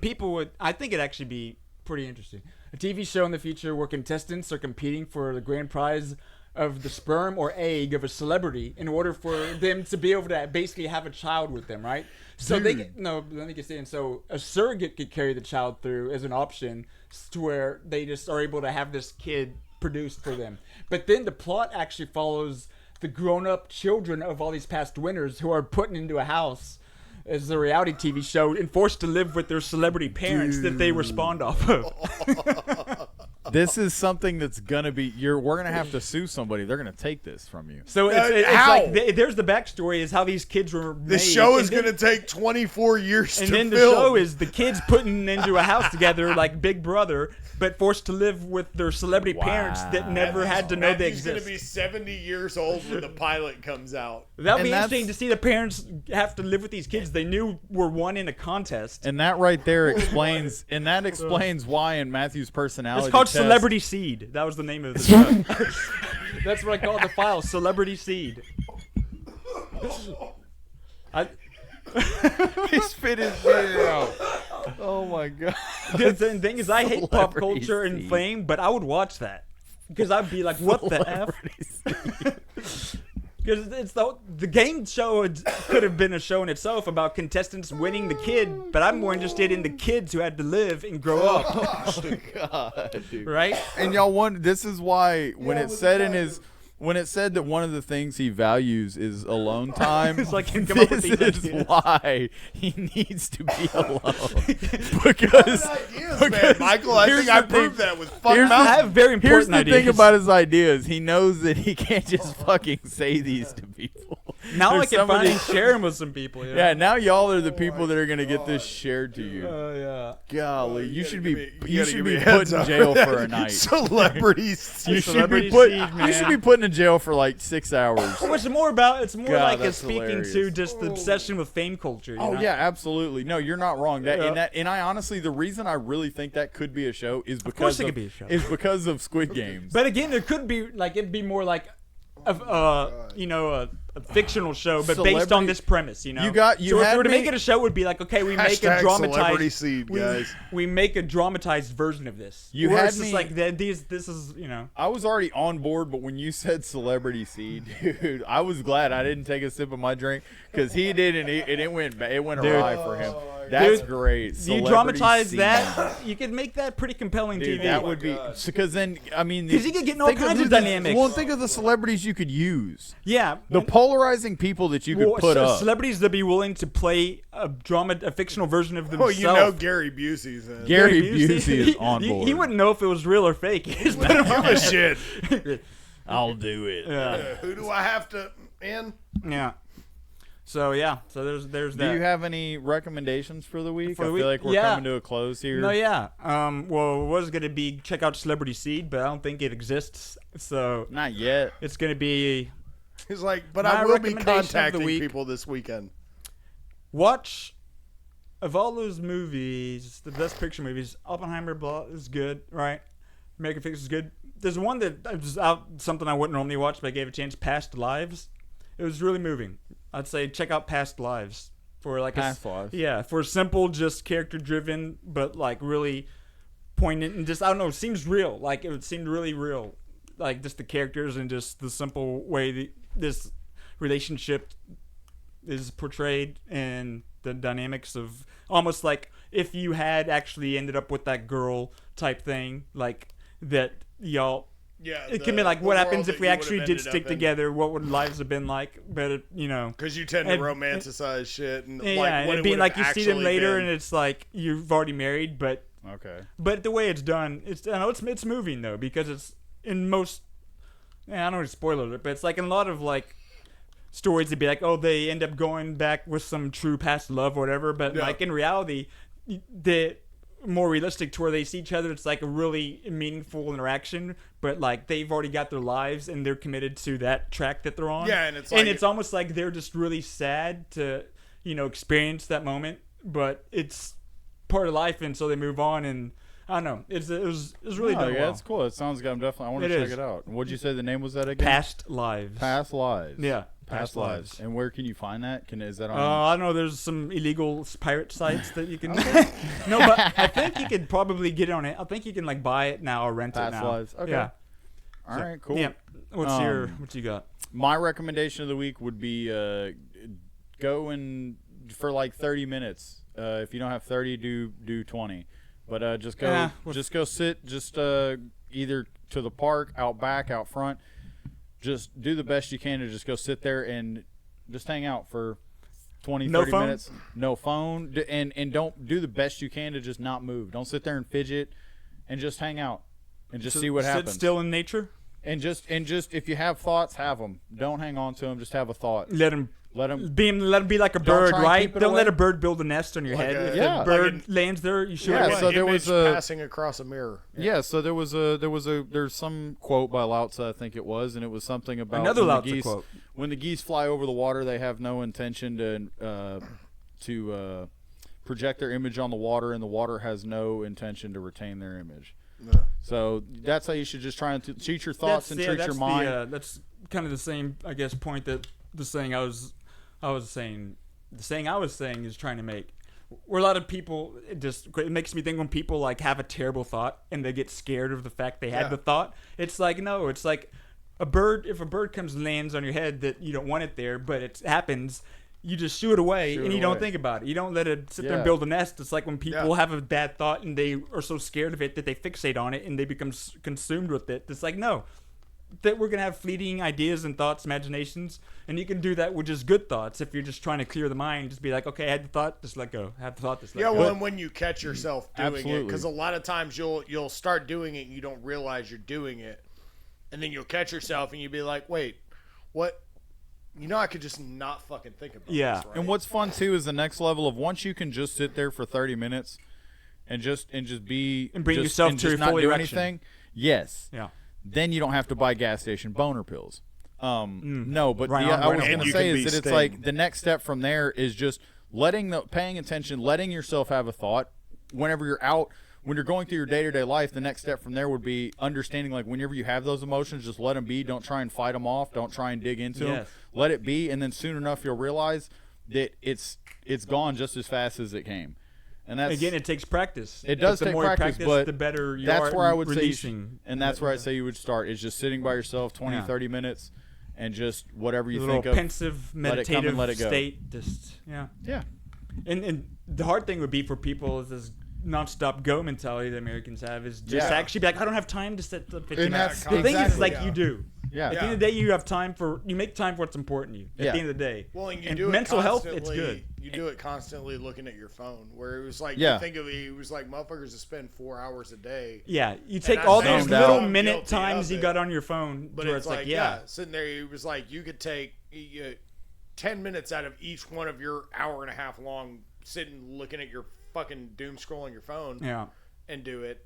I think it'd actually be pretty interesting. A TV show in the future where contestants are competing for the grand prize of the sperm or egg of a celebrity in order for them to be able to basically have a child with them, right? So let me get in. So a surrogate could carry the child through as an option to where they just are able to have this kid produced for them. But then the plot actually follows the grown-up children of all these past winners who are put into a house as a reality TV show and forced to live with their celebrity parents that they respond off of. This is something that's gonna be. We're gonna have to sue somebody. They're gonna take this from you. So it's how? like there's the backstory is how these kids were made. The show is And then- going to take 24 years And to then the film. show is the kids putting into a house together like Big Brother, but forced to live with their celebrity parents that never had to know they He's going to exist. be 70 years old when the pilot comes out. That'll And be that's- interesting to see the parents have to live with these kids they knew were won in a contest. And that right there explains. And that explains why in Matthew's personality. It's called test- Celebrity Seed. That was the name of the show. That's what I call the file, Celebrity Seed. He spit his beer out. Oh my god. The thing is, I hate pop Celebrity culture and Seed. fame, but I would watch that because I'd be like, "What the f?" Because it's the game show could have been a show in itself about contestants winning the kid, but I'm more interested in the kids who had to live and grow up, God, dude. right? And y'all wonder, this is why when it said when it said that one of the things he values is alone time, It's like he come up with this these is ideas. why he needs to be alone. because Ideas, man, Michael. I here's think I the thing. proved that with Fuck Here's Mountain. I have very important Here's the ideas. thing about his ideas. He knows that he can't just fucking say these to people. Now I There's can somebody- finally share them with some people. You know? Yeah, now y'all are the people that are gonna get this shared to you. Yeah. Golly, you gotta should give be me- you you gotta should give be me a put heads in up. jail for a night. Celebrities. You should Celebrity be put. siege, You man. should be put in jail for like 6 hours. What's more about? It's more God, like that's speaking to hilarious. just the obsession with fame culture. You Oh know? yeah, absolutely. No, you're not wrong. That Yeah. and that and I honestly, the reason I really think that could be a show is because course it could be a show. is because of Squid Games. But again, there could be like it'd be more like, a fictional show, but based on Celebrity- this premise. You know, You so if we had were to me- make it a show, it would be like, okay, we make a Hashtag celebrity dramatized. seed, we, guys. we make a dramatized version of this. You where had it's just me- like this is I was already on board, but when you said celebrity seed, dude, I was glad I didn't take a sip of my drink because he did, and it went Dude. awry for him. That's Dude, great. You Celebrity dramatize seed. that, you could make that pretty compelling Dude, TV. that would be because then I mean 'Cause you could get all think kinds of the- dynamics. Well, think of the celebrities you could use. yeah. The polarizing people that you could Well, put up. celebrities that be willing to play a fictional version of Oh, themselves. you know Gary Busey's in. Gary Busey is on he, board. He wouldn't know if it was real or fake. He's put him Give on. a shit. I'll do it. Yeah. Who do I have to in? Yeah. So yeah. So there's Do that. you have any recommendations for the week? For the I week? feel like we're Yeah. coming to a close here. No, yeah. Well, it was gonna be check out Celebrity Seed, but I don't think it exists. So Not yet. it's gonna be He's like, but My I will be recommendation of the contacting week- people this weekend. watch. Of all those movies, the best picture movies, Oppenheimer is good, right? American Fiction is good. There's one that was out, something I wouldn't normally watch, but I gave it a chance. Past Lives. It was really moving. I'd say check out Past Lives for like Past Lives. Yeah, for simple, just character driven, but like really poignant and just I don't know. It seems real. Like it seemed really real. Like just the characters and just the simple way this relationship is portrayed and the dynamics of almost like if you had actually ended up with that girl type thing, like that y'all. Yeah, It can be like, what happens if we actually did stick together? What would lives have been like? But Because you tend to And- romanticize shit and yeah, like what and it being would like have you see them actually later, been. and it's like you've already married, but Okay. the way it's done, I know it's moving though because it's in most. I don't want to spoil it, but it's like in a lot of like stories it'd be like, oh, they end up going back with some true past love or whatever, but Yeah. like in reality, the more realistic to where they see each other, it's like a really meaningful interaction, but like they've already got their lives and they're committed to that track that they're on. Yeah, and it's like- almost like they're just really sad to experience that moment, but it's part of life, and so they move on, and I don't know, it was really Oh, done yeah, well. that's cool. It sounds good. I want to It check is. it out. What'd you say the name was that again? Past Lives. Past Lives. Yeah, Past Lives. And where can you find that? Is that on? I don't know. There's some illegal pirate sites that you can. No, but I think you could probably get it on it. I think you can like buy it now or rent Past it now. Lives. Okay. Yeah. All right. Cool. Yeah. What you got? My recommendation of the week would be go and for like 30 minutes. If you don't have 30, do 20. But just go Yeah, just go sit either to the park, out back, out front. Just do the best you can to just go sit there and just hang out for 20, No 30 phone? minutes. No phone. And don't do the best you can to just not move. Don't sit there and fidget and just hang out and just see what happens. Sit still in nature. And just if you have thoughts, have them. Don't hang on to them. Just have a thought. Let him Let them. let him be like a Don't bird, try and right? keep it Don't let away. a bird build a nest on your Like head. a- If yeah. the bird Like lands there, you shoot Yeah, it. so there Image was a- passing across a mirror. Yeah, so there's some quote by Lao Tzu, I think it was, and it was something about Another when the Lao Tzu geese- quote. When the geese fly over the water, they have no intention to project their image on the water, and the water has no intention to retain their image. Yeah. So that's how you should just try and treat your thoughts and treat your that's mind. that's kind of the same, I guess, point that the saying I was saying. The saying I was saying is trying to make. Where a lot of people, it makes me think when people like have a terrible thought and they get scared of the fact they had Yeah. the thought. It's like no, it's like a bird. If a bird comes and lands on your head that you don't want it there, but it happens. You just shoo it away Shoo and it you don't away. think about it. You don't let it sit there Yeah. and build a nest. It's like when people Yeah. have a bad thought and they are so scared of it that they fixate on it and they become consumed with it. It's like, no, that we're going to have fleeting ideas and thoughts, imaginations. And you can do that with just good thoughts. If you're just trying to clear the mind, just be like, okay, I had the thought, just let go. I had the thought, just let Yeah, go. well, and when you catch yourself doing it, Absolutely. because a lot of times you'll start doing it and you don't realize you're doing it, and then you'll catch yourself and you'll be like, wait, what I could just not fucking think about Yeah. this, right? And what's fun too is the next level of once you can just sit there for 30 minutes and just be And bring just, yourself and to just your not full do erection. anything. Yes. Yeah. Then you don't have to buy gas station boner pills. No, but Right the, on, I right was on. going to You say can is be that it's Sting. like the next step from there is just paying attention, letting yourself have a thought whenever you're out. When you're going through your day-to-day life, the next step from there would be understanding, like, whenever you have those emotions, just let them be. Don't try and fight them off. Don't try and dig into them. Yes. Let it be, and then soon enough you'll realize that it's gone just as fast as it came. And that's Again, it takes practice. it does But the take more you practice, but the better you that's are where I would releasing. say, and that's where I say you would start is just sitting by yourself 20, Yeah. 30 minutes, and just whatever you a think little of. pensive, let it come and meditative let it go. state. Just Yeah. And the hard thing would be for people is this nonstop go mentality that Americans have is just Yeah. actually be like, I don't have time to sit the 15 And minutes. that's The thing is, like, exactly- you do. Yeah. At the end of the day, you have time you make time for what's important to you. At Yeah. the end of the day. Well, and you And do mental it health, it's constantly- good. You do it constantly looking at your phone, where it was like, Yeah. you think of it was like motherfuckers that spend 4 hours a day. Yeah, you take I all know those that little I'm minute guilty times of you it. got on your phone, But where it's like, like, yeah, sitting there, it was like you could take 10 minutes out of each one of your hour and a half long sitting looking at your fucking doom scrolling your phone yeah. and do it,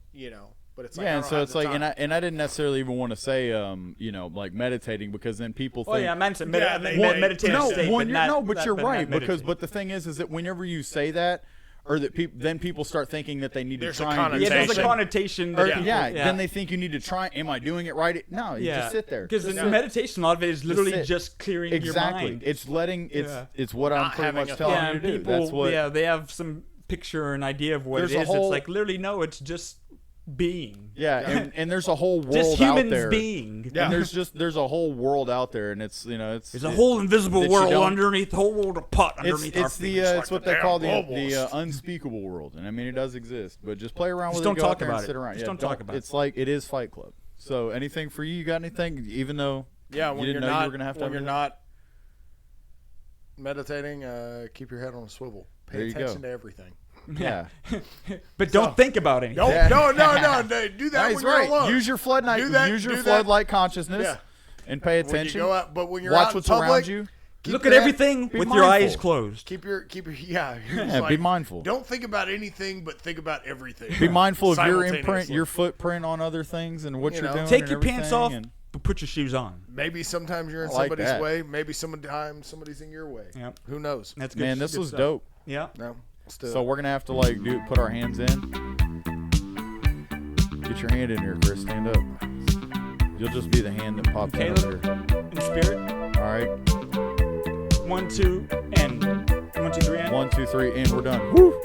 But it's like, Yeah, I and don't so have it's the like, time. and I didn't necessarily even want to say, like meditating, because then people think. Oh yeah, I meant Yeah, they- meditative no, state, when but you're, not, no, but not- you're but not right, because meditate. but the thing is that whenever you say that, or that then people start thinking that they need There's to a try and do yeah, there's a connotation. connotation. Or, That yeah, people, then they think you need to try. Am I doing it right? No, you just sit there. Because Just the sit. meditation, a lot of it is literally sit. just clearing your Exactly. mind. It's letting. Yeah. It's what I'm Not pretty having much a telling Yeah, you and to do. people, That's what. they have some picture or an idea of what There's it a is. whole- It's like literally no, it's just being. Yeah, and there's a whole world Just out humans there. being. And there's a whole world out there, and it's There's a whole invisible that you world don't- underneath, the whole world of pot It's underneath our it's feet. the like it's what the they damn call the globalist. unspeakable world, and I mean it does exist, but just play around Just with don't it. Go out talk there and about sit it. around. Just Yeah, don't talk about it. It's like it is Fight Club. So anything for you? You got anything? Even though Yeah, you when didn't you're know not you were gonna have to when have you're anything? not meditating, keep your head on a swivel. There Pay you go. attention to everything. Yeah, But don't think about anything. No, Yeah. no, do that he's when you're right. alone. Use your floodlight. Do that- Use your do that. floodlight consciousness, Yeah. and pay when you attention. go out, but when you're Watch out in what's public, around you. keep Look your at head- everything be with your eyes mindful. closed. Keep your Yeah, It's be mindful. Don't think about anything, but think about everything. Be mindful of your imprint, Simultaneously. your footprint on other things, and what You you're know, doing. Take and your pants everything, off, and- but put your shoes on. Maybe sometimes you're in I like somebody's that. way. Maybe sometimes somebody's in your way. Yep. Who knows? That's good. Man, this good was stuff. dope. Yeah. No. Let's do So it. we're gonna have to put our hands in. Get your hand in here, Chris. Stand up. You'll just be the hand that pops out Caleb? here. In spirit. All right. 1, 2, and 1, 2, 3, and. 1, 2, 3, and we're done. Woo!